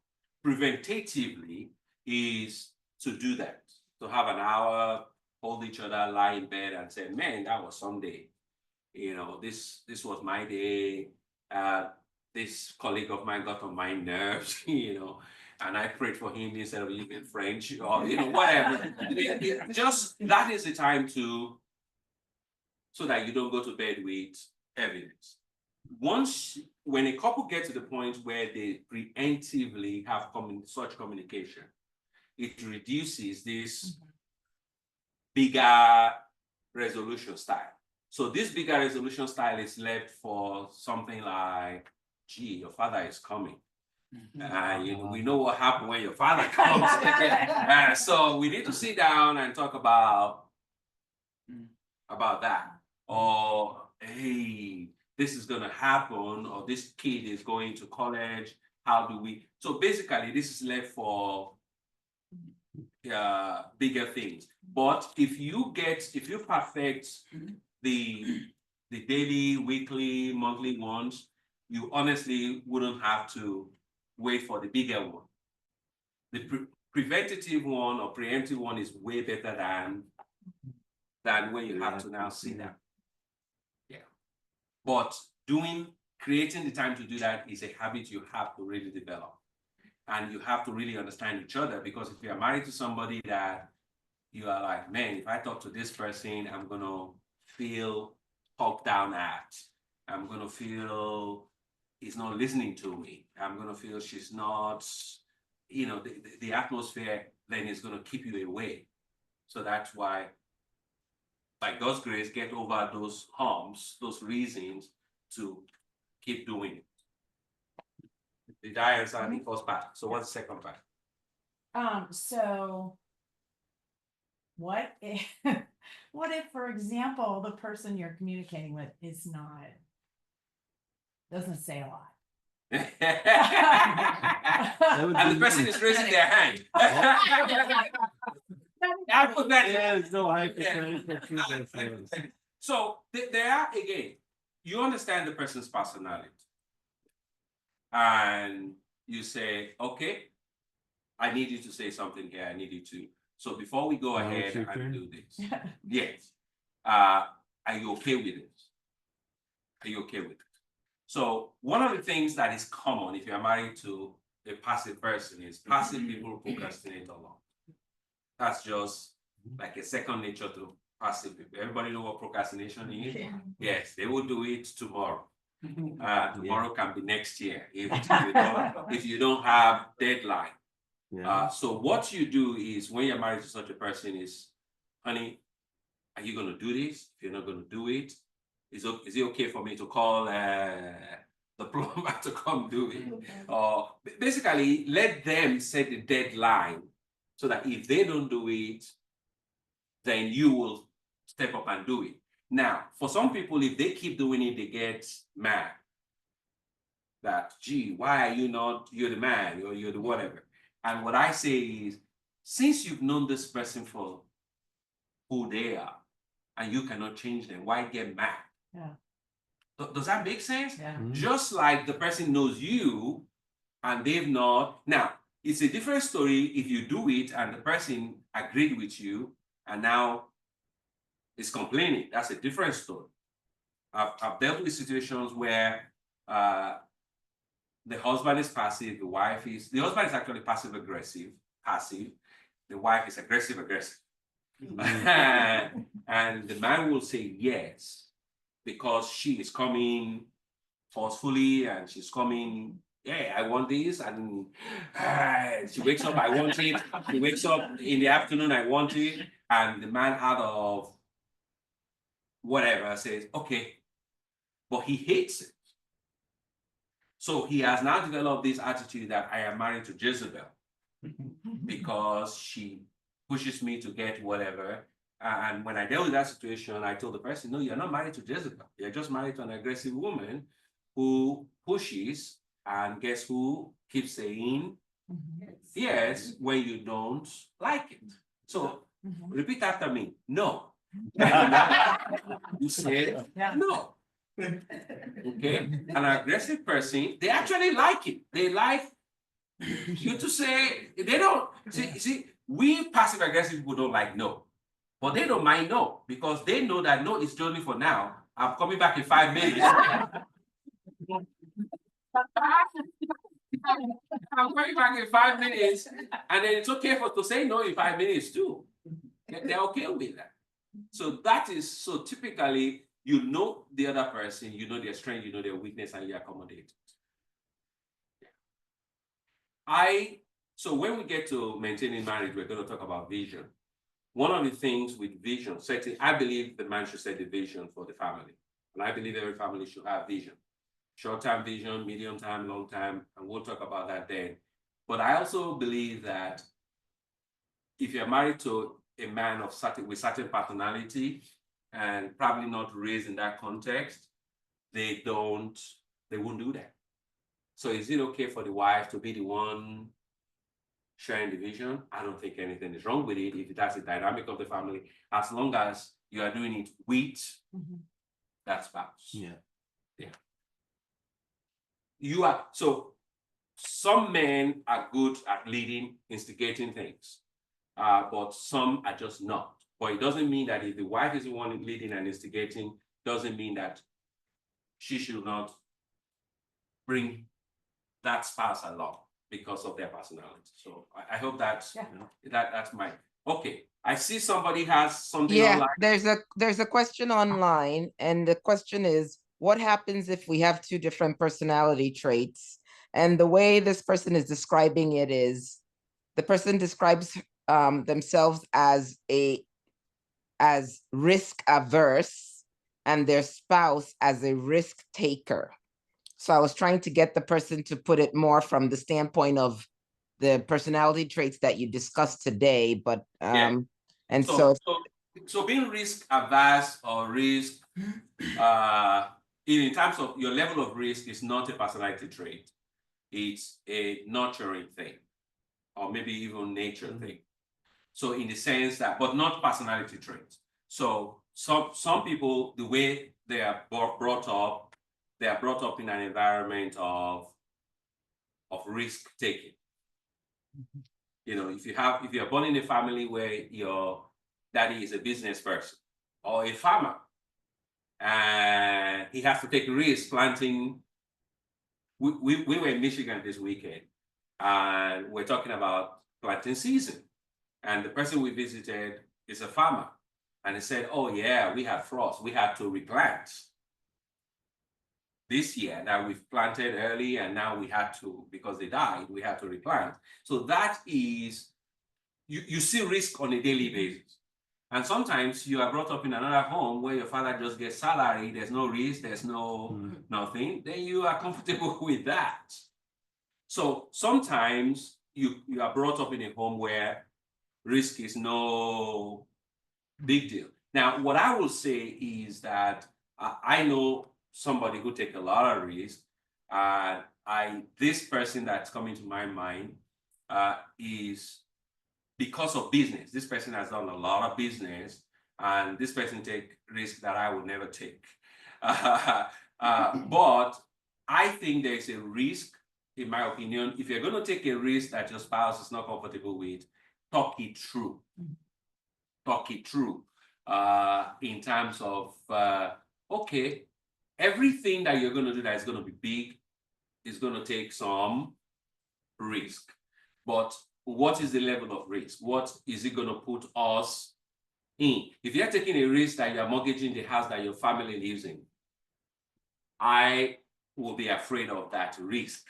preventatively is to do that, to have an hour, hold each other, lie in bed and say, man, that was Sunday. You know, this was my day. This colleague of mine got on my nerves, you know, and I prayed for him instead of even French or, you know, whatever. Just that is the time to, so that you don't go to bed with evidence. When a couple gets to the point where they preemptively have such communication, it reduces this bigger resolution style. So this bigger resolution style is left for something like, gee, your father is coming. You know, we know what happened when your father comes. So we need to sit down and talk about that. Or, hey, this is gonna happen, or this kid is going to college. How do we? So basically, this is left for bigger things. But if you perfect the daily, weekly, monthly ones, you honestly wouldn't have to wait for the bigger one. The preventative one or preemptive one is way better than when you have to now sit down. Yeah. But creating the time to do that is a habit you have to really develop. And you have to really understand each other, because if you're married to somebody that you are like, man, if I talk to this person, I'm gonna feel talked down at. I'm gonna feel he's not listening to me. I'm gonna feel she's not, you know, the atmosphere then is gonna keep you away. So that's why, by God's grace, get over those harms, those reasons to keep doing it. Did I answer the first part? So what's the second part? So what if, what if, for example, the person you're communicating with is not, doesn't say a lot? And the person is raising their hand. I put that in. Yeah, it's no hypothetical truth. So there are, again, you understand the person's personality. And you say, okay, I need you to say something here. I need you to. So before we go ahead and do this, yes. Are you okay with it? Are you okay with it? So one of the things that is common if you're married to a passive person is passive people procrastinate a lot. That's just like a second nature to passive people. Everybody know what procrastination is? Yes, they will do it tomorrow. Tomorrow can be next year if you don't have deadline. So what you do is, when you're married to such a person, is, honey, are you going to do this? If you're not going to do it, is it okay for me to call the plumber to come do it? Or basically let them set the deadline, so that if they don't do it, then you will step up and do it. Now, for some people, if they keep doing it, they get mad. That, gee, why are you not, you're the man, or you're the whatever. And what I say is, since you've known this person for who they are, and you cannot change them, why get mad? Yeah. Does that make sense? Yeah. Just like the person knows you and they've not. Now, it's a different story if you do it and the person agreed with you and now is complaining. That's a different story. I've dealt with situations where the husband is passive, the husband is actually passive, the wife is aggressive. And the man will say yes, because she is coming forcefully and she's coming, yeah, I want this, and she wakes up, I want it. She wakes up in the afternoon, I want it, and the man out of whatever says, okay, but he hates it. So he has now developed this attitude that I am married to Jezebel because she pushes me to get whatever. And when I dealt with that situation, I told the person, no, you're not married to Jezebel. You're just married to an aggressive woman who pushes, and guess who keeps saying yes when you don't like it. So repeat after me, no. You say Yeah. no. Okay, an aggressive person, they actually like it. They like you to say, they don't see, we passive aggressive people don't like no, but they don't mind no, because they know that no is only for now. I'm coming back in 5 minutes. I'm coming back in 5 minutes, and then it's okay to say no in 5 minutes too. They're okay with that. So that is, so typically, you know the other person, you know their strength, you know their weakness, and you accommodate. So when we get to maintaining marriage, we're going to talk about vision. One of the things with vision, setting, I believe the man should set the vision for the family. And I believe every family should have vision. Short-term vision, medium-term, long-term, and we'll talk about that then. But I also believe that if you're married to a man with certain personality and probably not raised in that context, they won't do that. So is it okay for the wife to be the one sharing the vision? I don't think anything is wrong with it if that's the dynamic of the family, as long as you are doing it with that spouse. Yeah. So some men are good at leading, instigating things, but some are just not. But it doesn't mean that if the wife is the one leading and instigating, doesn't mean that she should not bring that spouse along because of their personality. So I hope that's that's my okay. I see somebody has something online. There's a question online, and the question is, what happens if we have two different personality traits? And the way this person is describing it is, the person describes themselves as risk averse, and their spouse as a risk taker. So I was trying to get the person to put it more from the standpoint of the personality traits that you discussed today, but and so being risk averse or risk in terms of your level of risk is not a personality trait. It's a nurturing thing, or maybe even nature thing. So in the sense that, but not personality traits. So some people, the way they are brought up, they are brought up in an environment of risk taking. You know, if you're born in a family where your daddy is a business person or a farmer, and he has to take risks planting. We were in Michigan this weekend, and we're talking about planting season. And the person we visited is a farmer, and he said, "Oh yeah, we had frost. We had to replant this year. That we've planted early, and now we had to, because they died, we had to replant." So that is, you see risk on a daily basis. And sometimes you are brought up in another home where your father just gets salary, there's no risk, there's no nothing, then you are comfortable with that. So sometimes you are brought up in a home where risk is no big deal. Now, what I will say is that I know somebody who takes a lot of risk. This person that's coming to my mind is because of business. This person has done a lot of business, and this person take risk that I would never take. But I think there's a risk, in my opinion, if you're going to take a risk that your spouse is not comfortable with, talk it through. Talk it through in terms of, okay, everything that you're going to do that is going to be big is going to take some risk. But what is the level of risk? What is it going to put us in? If you're taking a risk that you're mortgaging the house that your family lives in, I will be afraid of that risk,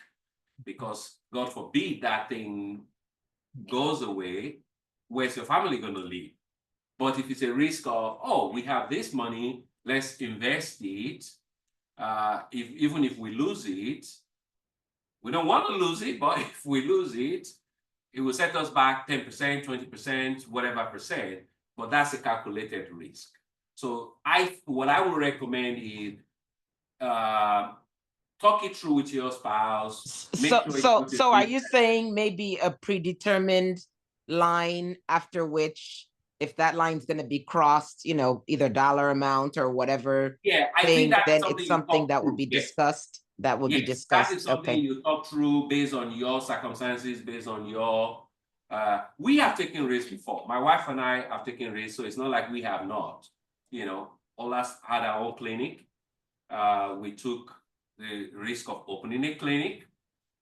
because God forbid that thing goes away. Where's your family going to live? But if it's a risk of, oh, we have this money, let's invest it. Even if we lose it, we don't want to lose it, but if we lose it, it will set us back 10%, 20%, whatever percent, but that's a calculated risk. So what I would recommend is talk it through with your spouse. So are you saying maybe a predetermined line after which, if that line's gonna be crossed, you know, either dollar amount or whatever Yeah, I thing, think that's then something it's you something talk that will through. be Yes. discussed? That will be Yes, discussed. that is something Okay. you talk through based on your circumstances, based on your. We have taken risks before. My wife and I have taken risks, so it's not like we have not. You know, all us had our own clinic. We took the risk of opening a clinic,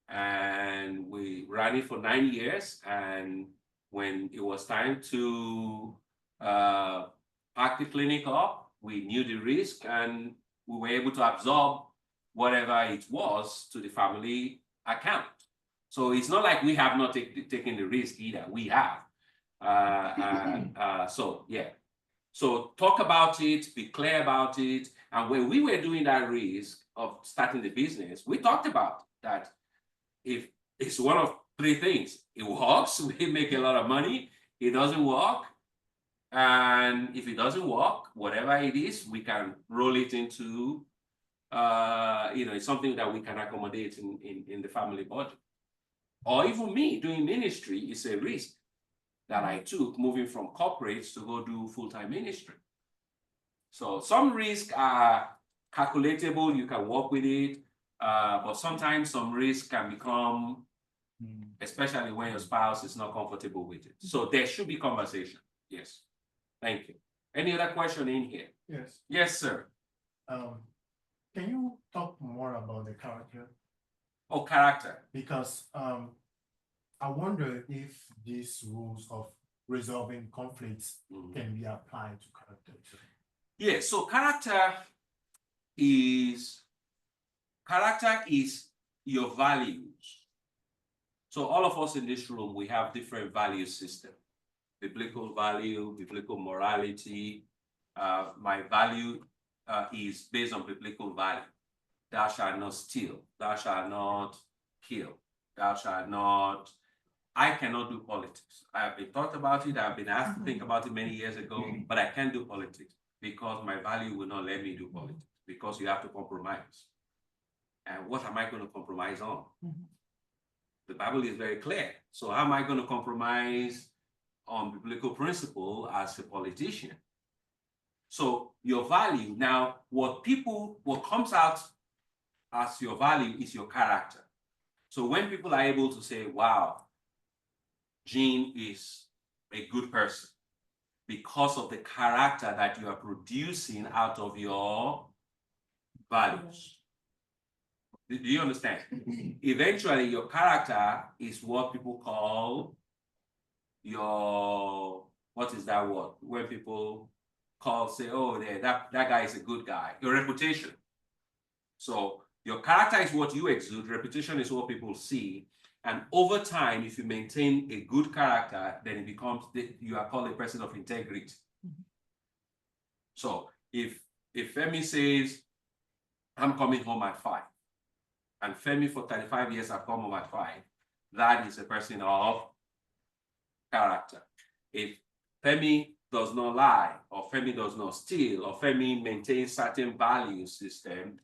and we ran it for 9 years. And when it was time to pack the clinic up, we knew the risk, and we were able to absorb whatever it was to the family account. So it's not like we have not taken the risk either. We have. So yeah. So talk about it, be clear about it. And when we were doing that risk of starting the business, we talked about that. If it's one of three things, it works, we make a lot of money. It doesn't work. And if it doesn't work, whatever it is, we can roll it into, it's something that we can accommodate in the family budget. Or even me doing ministry is a risk that I took, moving from corporates to go do full-time ministry. So some risks are calculatable, you can work with it, but sometimes some risks can become, especially when your spouse is not comfortable with it. So there should be conversation. Yes. Thank you. Any other question in here? Yes. Yes, sir. Can you talk more about the character? Oh, character. Because I wonder if these rules of resolving conflicts can be applied to character too. Yeah, so character is your values. So all of us in this room, we have different value systems. Biblical value, biblical morality. My value is based on biblical value. Thou shalt not steal. Thou shalt not kill. Thou shalt not. I cannot do politics. I have been taught about it. I have been asked to think about it many years ago, but I can't do politics because my value will not let me do politics, because you have to compromise. And what am I going to compromise on? The Bible is very clear. So how am I going to compromise on biblical principle as a politician? So your value, now what comes out as your value is your character. So when people are able to say, wow, Gene is a good person because of the character that you are producing out of your values. Do you understand? Eventually, your character is what people call your, what is that word? When people say, oh, that guy is a good guy. Your reputation. So your character is what you exude. Reputation is what people see. And over time, if you maintain a good character, then it becomes, you are called a person of integrity. So if Femi says, I'm coming home at 5, and Femi for 35 years have come home at 5, that is a person of character. If Femi does not lie, or Femi does not steal, or Femi maintains certain value system,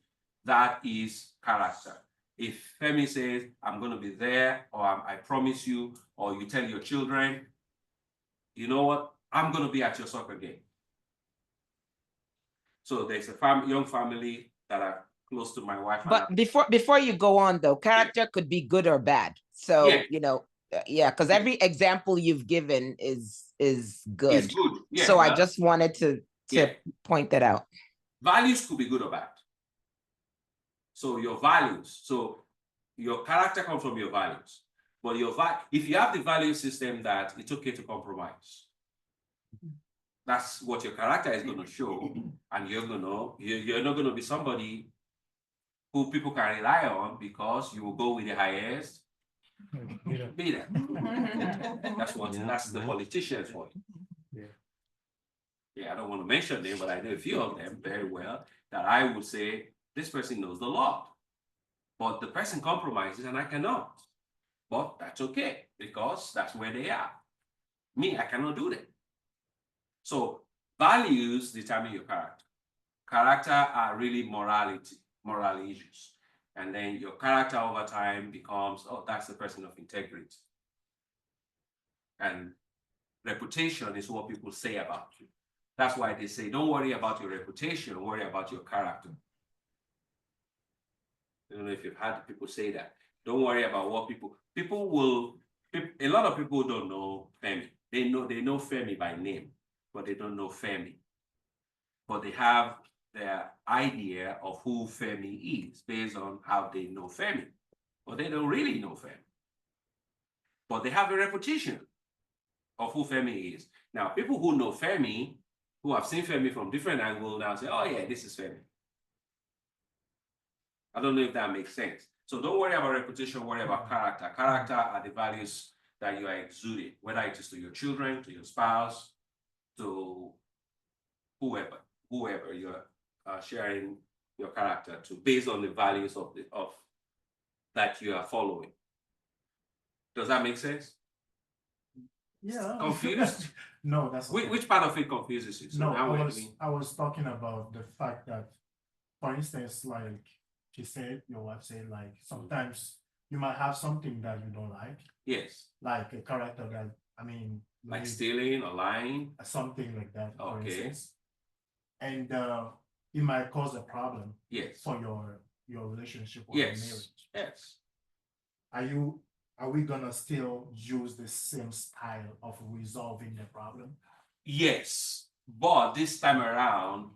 that is character. If Femi says, I'm going to be there, or I promise you, or you tell your children, you know what, I'm gonna be at your soccer game. So there's a young family that are close to my wife. and I. But before you go on though, character could be good or bad. So, Yeah. you know, yeah, because every example you've given is It's good. good. Yeah, So I well, just wanted to yeah. point that out. Values could be good or bad. So your values, so your character comes from your values. But if you have the value system that it's okay to compromise, that's what your character is going to show, and you're not going to be somebody who people can rely on because you will go with the highest bidder. That's the politicians for you. Yeah, I don't want to mention them, but I know a few of them very well that I would say this person knows the law, but the person compromises and I cannot. But that's okay because that's where they are. Me, I cannot do that. So values determine your character. Character are really moral issues. And then your character over time becomes, oh, that's the person of integrity. And reputation is what people say about you. That's why they say, don't worry about your reputation, worry about your character. I don't know if you've had people say that. Don't worry about what a lot of people don't know Femi. They know Femi by name, but they don't know Femi. But they have their idea of who Femi is based on how they know Femi. But they don't really know Femi. But they have a reputation of who Femi is. Now, people who know Femi, who have seen Femi from different angles now say, oh yeah, this is Femi. I don't know if that makes sense. So don't worry about reputation, worry about character. Character are the values that you are exuding, whether it is to your children, to your spouse, to whoever you're sharing your character to, based on the values of that you are following. Does that make sense? Yeah. Confused? No, that's okay. Which part of it confuses you? So No, now I was talking about the fact that, for instance, like your wife said, like sometimes you might have something that you don't like. Yes. Like a character that, Like stealing or lying. something like that. For Okay. instance. And it might cause a problem. Yes. For your relationship or your marriage. Yes. Are we gonna still use the same style of resolving the problem? Yes, but this time around,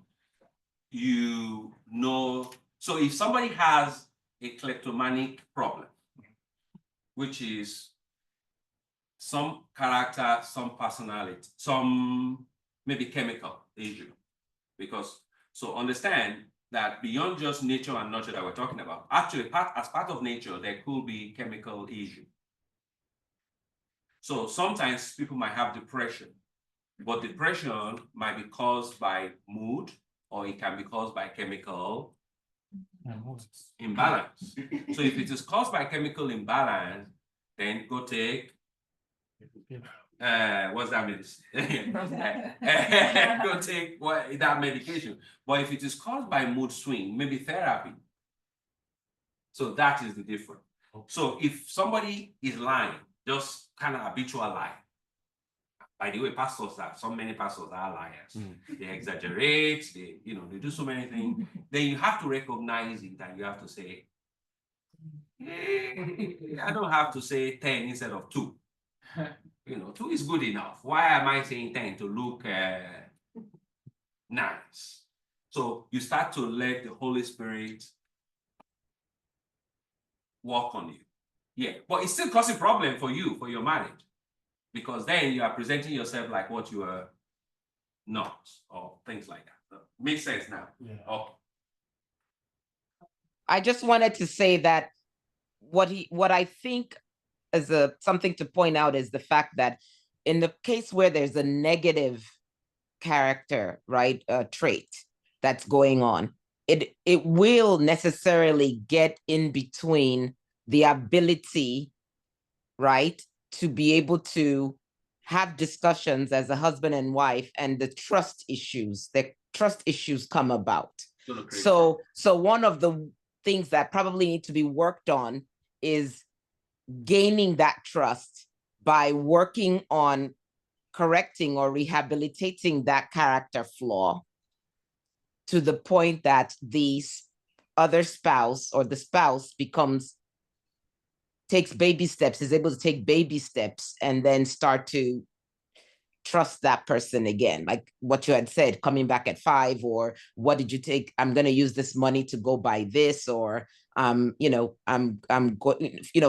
so if somebody has a kleptomanic problem, which is some character, some personality, some maybe chemical issue, so understand that beyond just nature and nurture that we're talking about, actually as part of nature, there could be chemical issue. So sometimes people might have depression, but depression might be caused by mood, or it can be caused by chemical imbalance. So if it is caused by chemical imbalance, then go take what's that medicine? Go take that medication. But if it is caused by mood swing, maybe therapy. So that is the difference. So if somebody is lying, just kind of habitual lie. By the way, many pastors are liars. They exaggerate, they do so many things. Then you have to recognize it and you have to say, I don't have to say 10 instead of 2. 2 is good enough. Why am I saying 10 to look nice? So you start to let the Holy Spirit work on you. Yeah, but it's still causing problem for you, for your marriage. Because then you are presenting yourself like what you are not, or things like that. So, makes sense now. Yeah. Okay. I just wanted to say that what I think as something to point out is the fact that in the case where there's a negative character, right, trait that's going on, it will necessarily get in between the ability, right, to be able to have discussions as a husband and wife, and the trust issues come about. So one of the things that probably need to be worked on is gaining that trust by working on correcting or rehabilitating that character flaw to the point that the other spouse or the spouse takes baby steps, is able to take baby steps and then start to trust that person again. Like what you had said, coming back at 5, or what did you take? I'm going to use this money to go buy this, or I'm going,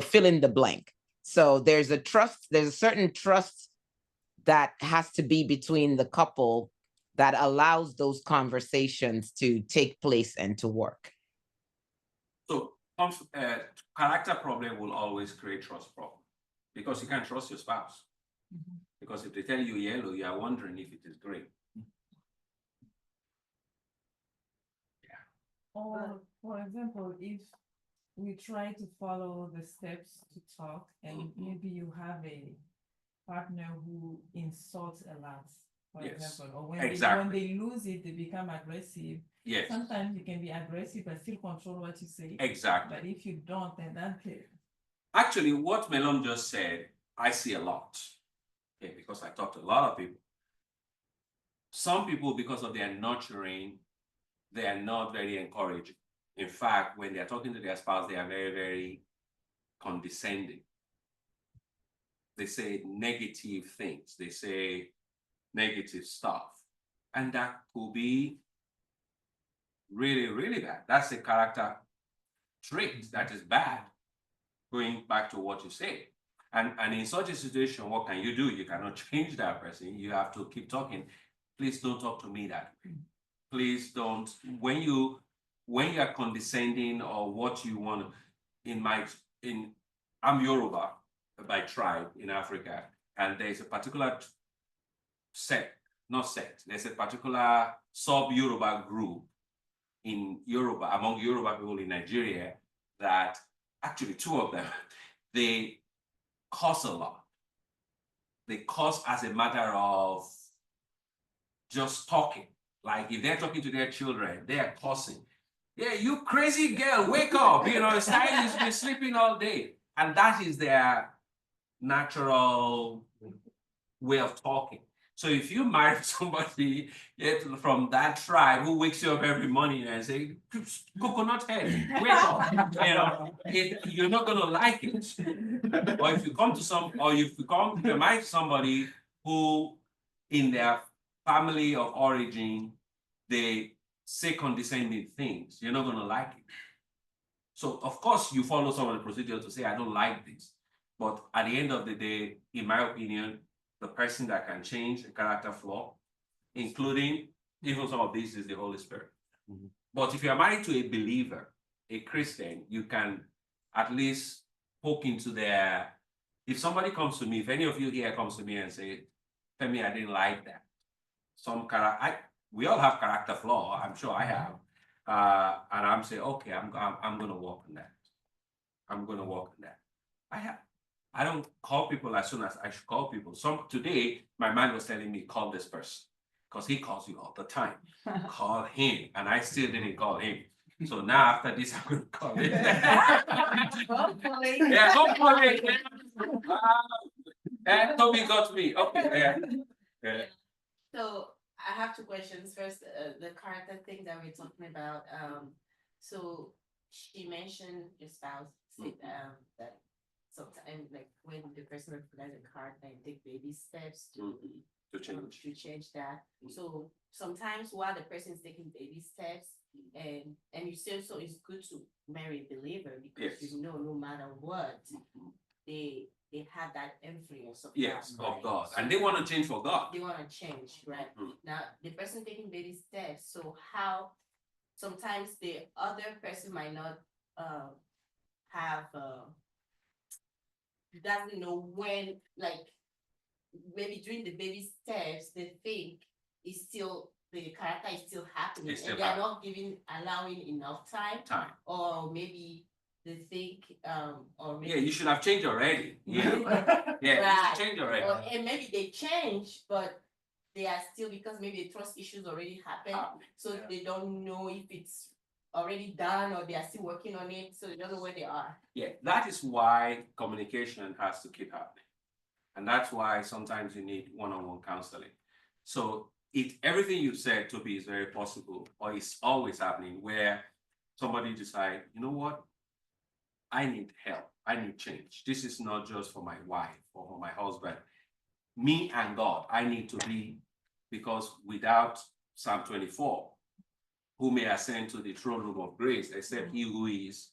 fill in the blank. So there's a certain trust that has to be between the couple that allows those conversations to take place and to work. So character problem will always create trust problem because you can't trust your spouse. Because if they tell you yellow, you are wondering if it is green. Or, for example, if we try to follow the steps to talk, and maybe you have a partner who insults a lot, for Yes, example, or when exactly. they lose it, they become aggressive. Yes, Sometimes you can be aggressive but still control what you say. exactly. But if you don't, then that's it. Actually, what Melom just said, I see a lot. Okay, because I talk to a lot of people. Some people, because of their nurturing, they are not very encouraging. In fact, when they're talking to their spouse, they are very, very condescending. They say negative things. They say negative stuff. And that could be really, really bad. That's a character trait that is bad. Going back to what you say. And in such a situation, what can you do? You cannot change that person. You have to keep talking. Please don't talk to me that way. Please don't. When you are condescending or what you want, I'm Yoruba by tribe in Africa, and there's a particular there's a particular sub-Yoruba group in Yoruba, among Yoruba people in Nigeria, that actually 2 of them, they curse a lot. They curse as a matter of just talking. Like if they're talking to their children, they are cursing. Yeah, you crazy girl, wake up. It's time you've been sleeping all day. And that is their natural way of talking. So if you marry somebody from that tribe who wakes you up every morning and say, coconut head, wake up, you're not gonna like it. Or if you come to you marry somebody who in their family of origin, they say condescending things, you're not gonna like it. So of course you follow some of the procedure to say, I don't like this. But at the end of the day, in my opinion, the person that can change a character flaw, including even some of these, is the Holy Spirit. But if you're married to a believer, a Christian, you can at least poke into if somebody comes to me, if any of you here comes to me and say, Femi, I didn't like that. We all have character flaw, I'm sure I have. And I'm saying, okay, I'm gonna work on that. I'm gonna work on that. I don't call people as soon as I should call people. Today, my mind was telling me, call this person, because he calls you all the time. Call him, and I still didn't call him. So now after this, I'm gonna call him. Hopefully. Yeah, hopefully. Toby got me. Okay. Yeah. So I have 2 questions. First, the character thing that we're talking about. So she mentioned your spouse said that sometimes, like when the person recognizes the character and take baby steps to change that. So sometimes while the person is taking baby steps, and you say so, it's good to marry a believer because no matter what, they have that influence of God, and they want to change for God. They want to change, right? Now the person taking baby steps. So how sometimes the other person might not have doesn't know when, like maybe during the baby steps, they think it's still the character is still happening, and they're not allowing enough time, or maybe they think, or maybe you should have changed already. Yeah, right. You should change already. And maybe they change, but they are still, because maybe the trust issues already happened, so they don't know if it's already done or they are still working on it, so they don't know where they are. Yeah, that is why communication has to keep happening. And that's why sometimes you need one-on-one counseling. So everything you said, Toby, is very possible, or it's always happening where somebody decide, you know what? I need help. I need change. This is not just for my wife or for my husband. Me and God, I need to be, because without Psalm 24, who may ascend to the throne room of grace except he who is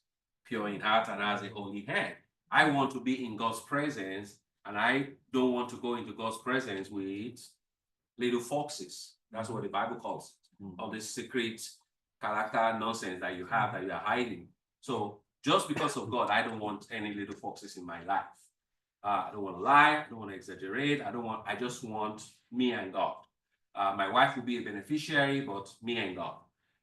pure in heart and has a holy hand. I want to be in God's presence, and I don't want to go into God's presence with little foxes. That's what the Bible calls it. All this secret character nonsense that you have that you are hiding. So just because of God, I don't want any little foxes in my life. I don't want to lie. I don't want to exaggerate. I just want me and God. My wife will be a beneficiary, but me and God.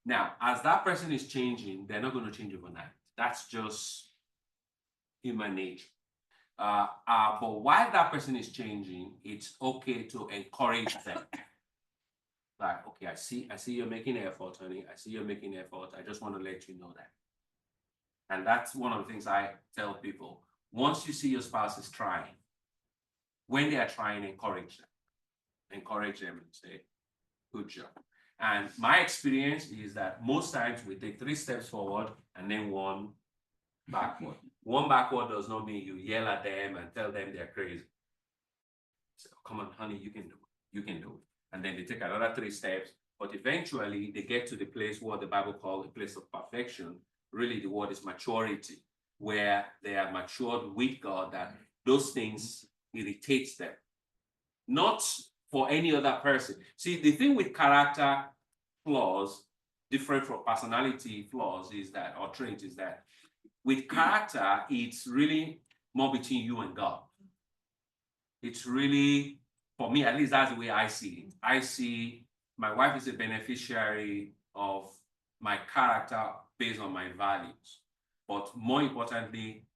Now, as that person is changing, they're not going to change overnight. That's just human nature. But while that person is changing, it's okay to encourage them. Like, okay, I see you're making effort, honey. I see you're making effort. I just want to let you know that. And that's one of the things I tell people. Once you see your spouse is trying, when they are trying, encourage them. Encourage them and say, good job. And my experience is that most times we take 3 steps forward and then 1 backward. 1 backward does not mean you yell at them and tell them they're crazy. So, come on, honey, you can do it. You can do it. And then they take another 3 steps, but eventually they get to the place what the Bible calls a place of perfection. Really, the word is maturity, where they are matured with God, that those things irritates them. Not for any other person. See, the thing with character flaws, different from personality flaws, is that, or traits, is that with character, it's really more between you and God. It's really, for me, at least that's the way I see it. I see my wife is a beneficiary of my character based on my values. But more importantly,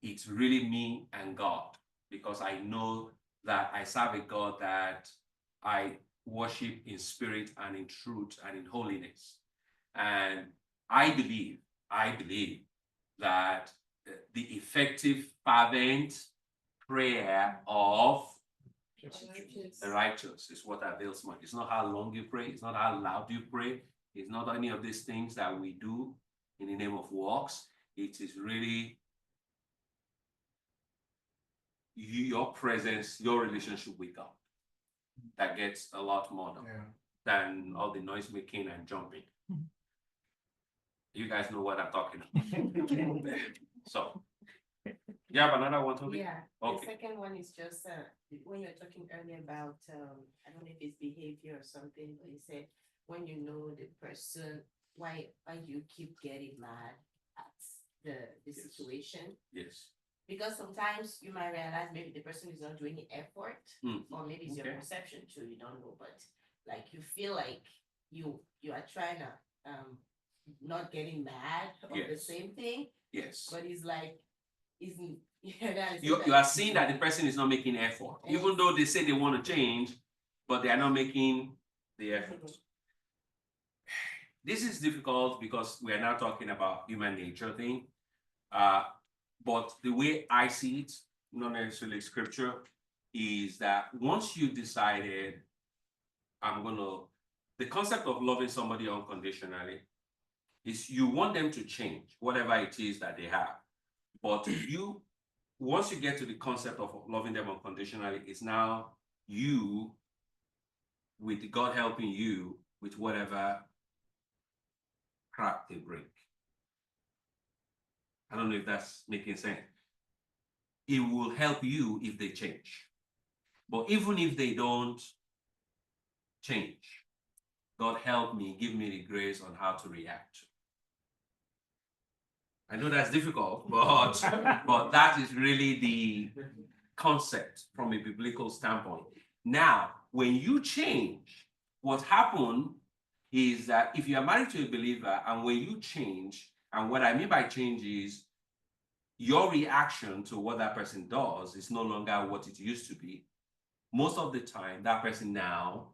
it's really me and God, because I know that I serve a God that I worship in spirit and in truth and in holiness. And I believe that the effective, fervent prayer of the righteous is what avails much. It's not how long you pray. It's not how loud you pray. It's not any of these things that we do in the name of works. It is really your presence, your relationship with God that gets a lot more than all the noise making and jumping. You guys know what I'm talking about. So, you have another one, Toby? Yeah, Okay. the second one is just when you were talking earlier about I don't know if it's behavior or something, but you said when you know the person, why you keep getting mad at the situation. Yes. Because sometimes you might realize maybe the person is not doing effort, or maybe it's your perception too, you don't know, but like you feel like you are trying to not getting mad on the same thing. Yes. But it's like, isn't you are seeing that the person is not making effort, even though they say they want to change, but they are not making the effort. This is difficult because we are now talking about human nature thing. But the way I see it, not necessarily scripture, is that once you decided, the concept of loving somebody unconditionally is you want them to change whatever it is that they have. But once you get to the concept of loving them unconditionally, it's now you, with God helping you with whatever crap they bring. I don't know if that's making sense. It will help you if they change. But even if they don't change, God help me, give me the grace on how to react. I know that's difficult, but that is really the concept from a biblical standpoint. Now, when you change, what happened is that if you are married to a believer and when you change, and what I mean by change is your reaction to what that person does is no longer what it used to be. Most of the time, that person now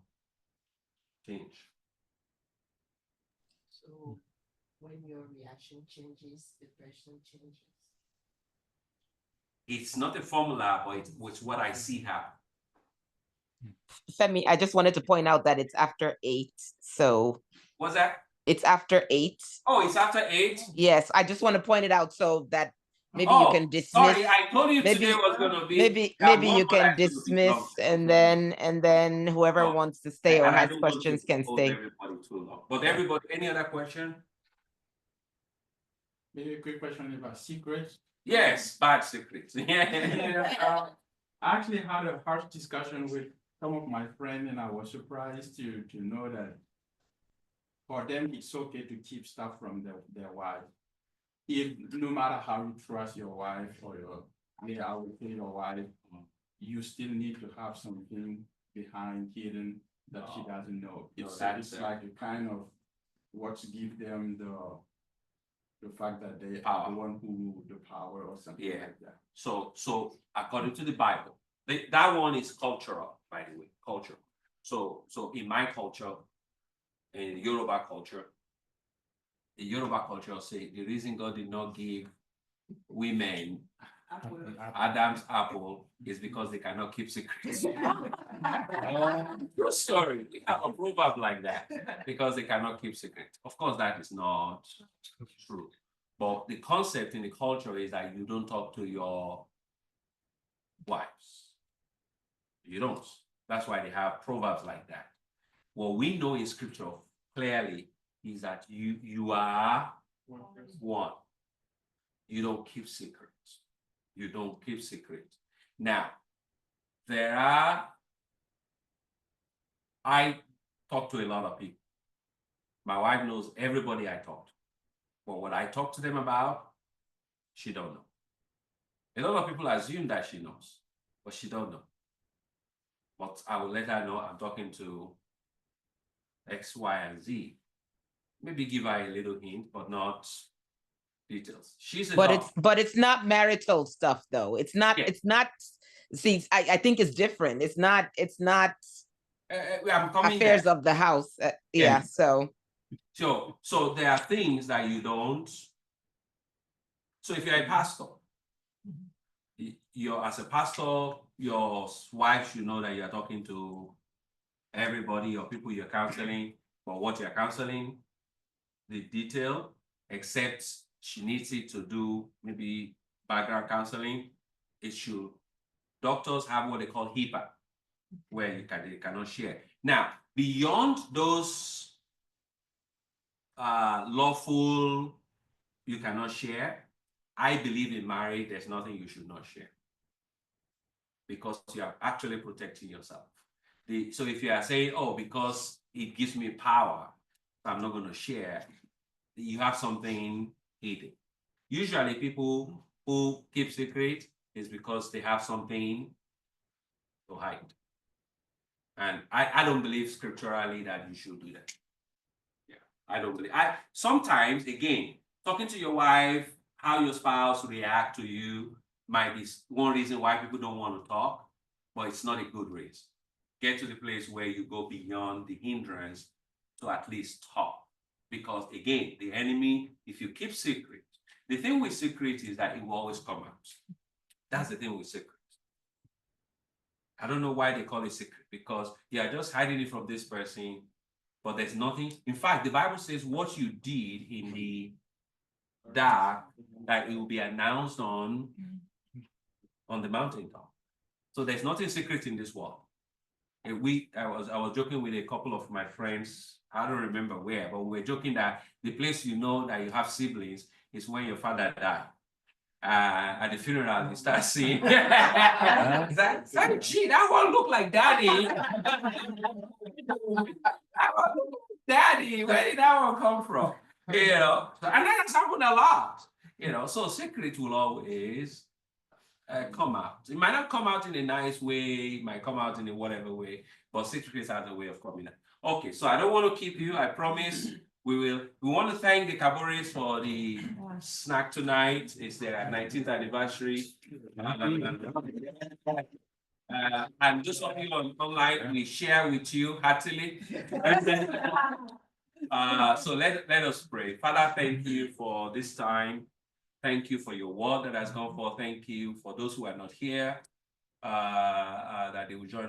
change. So when your reaction changes, the person changes. It's not a formula, but it's what I see happen. Femi, I just wanted to point out that it's after 8, so What's that? it's after 8. Oh, it's after 8? Yes, I just want to point it out so that maybe you Oh, can dismiss. sorry, I told you maybe- today was gonna be. Maybe one you more can that's gonna be dismiss long. and then whoever Oh, wants to stay or And I has don't want to questions can hold stay. everybody too long. But everybody, any other question? Maybe a quick question about secrets. Yes, bad secrets. Yeah. I actually had a harsh discussion with some of my friends, and I was surprised to know that for them, it's okay to keep stuff from their wife. If no matter how you trust your wife or I would say your wife, you still need to have something behind hidden that she doesn't know. It's like a kind of what give them the fact that they are the one who the power or something Yeah. like that. So according to the Bible, that one is cultural, by the way, culture. So in my culture, in Yoruba culture, the Yoruba culture say the reason God did not give women Adam's apple is because they cannot keep secrets. True story. We have a proverb like that because they cannot keep secrets. Of course, that is not true. But the concept in the culture is that you don't talk to your wives. You don't. That's why they have proverbs like that. What we know in scripture clearly is that you are one. You don't keep secrets. You don't keep secrets. Now, I talk to a lot of people. My wife knows everybody I talk to. But what I talk to them about, she don't know. A lot of people assume that she knows, but she don't know. But I will let her know I'm talking to X, Y, and Z. Maybe give her a little hint, but not details. She's a But it's not marital stuff though. It's not. Yeah. It's not. See, I think it's different. It's not. I'm coming affairs there. of the house. Yeah. Yeah. So So there are things that you don't. So if you're a pastor, you're as a pastor, your wife should know that you're talking to everybody or people you're counseling, but what you're counseling, the detail, except she needs it to do maybe background counseling, it should. Doctors have what they call HIPAA, where they cannot share. Now, beyond those lawful, you cannot share, I believe in marriage, there's nothing you should not share. Because you are actually protecting yourself. So if you are saying, oh, because it gives me power, I'm not going to share, you have something hidden. Usually people who keep secret is because they have something to hide. And I don't believe scripturally that you should do that. Yeah, I don't believe. Sometimes, again, talking to your wife, how your spouse react to you might be one reason why people don't want to talk, but it's not a good reason. Get to the place where you go beyond the hindrance to at least talk. Because again, the enemy, if you keep secret, the thing with secret is that it will always come out. That's the thing with secret. I don't know why they call it secret, because you are just hiding it from this person, but there's nothing. In fact, the Bible says what you did in the dark, that it will be announced on the mountaintop. So there's nothing secret in this world. I was joking with a couple of my friends. I don't remember where, but we were joking that the place you know that you have siblings is when your father died. At the funeral, you start seeing that one look like daddy. That one look like daddy. Where did that one come from? You know, and that has happened a lot. You know, so secret will always come out. It might not come out in a nice way, it might come out in a whatever way, but secrets has a way of coming out. Okay, so I don't want to keep you. I promise we want to thank the Kabores for the snack tonight. It's their 19th anniversary. And those of you online, we share with you heartily. So let us pray. Father, thank you for this time. Thank you for your word that has gone forth. Thank you for those who are not here, that they will join us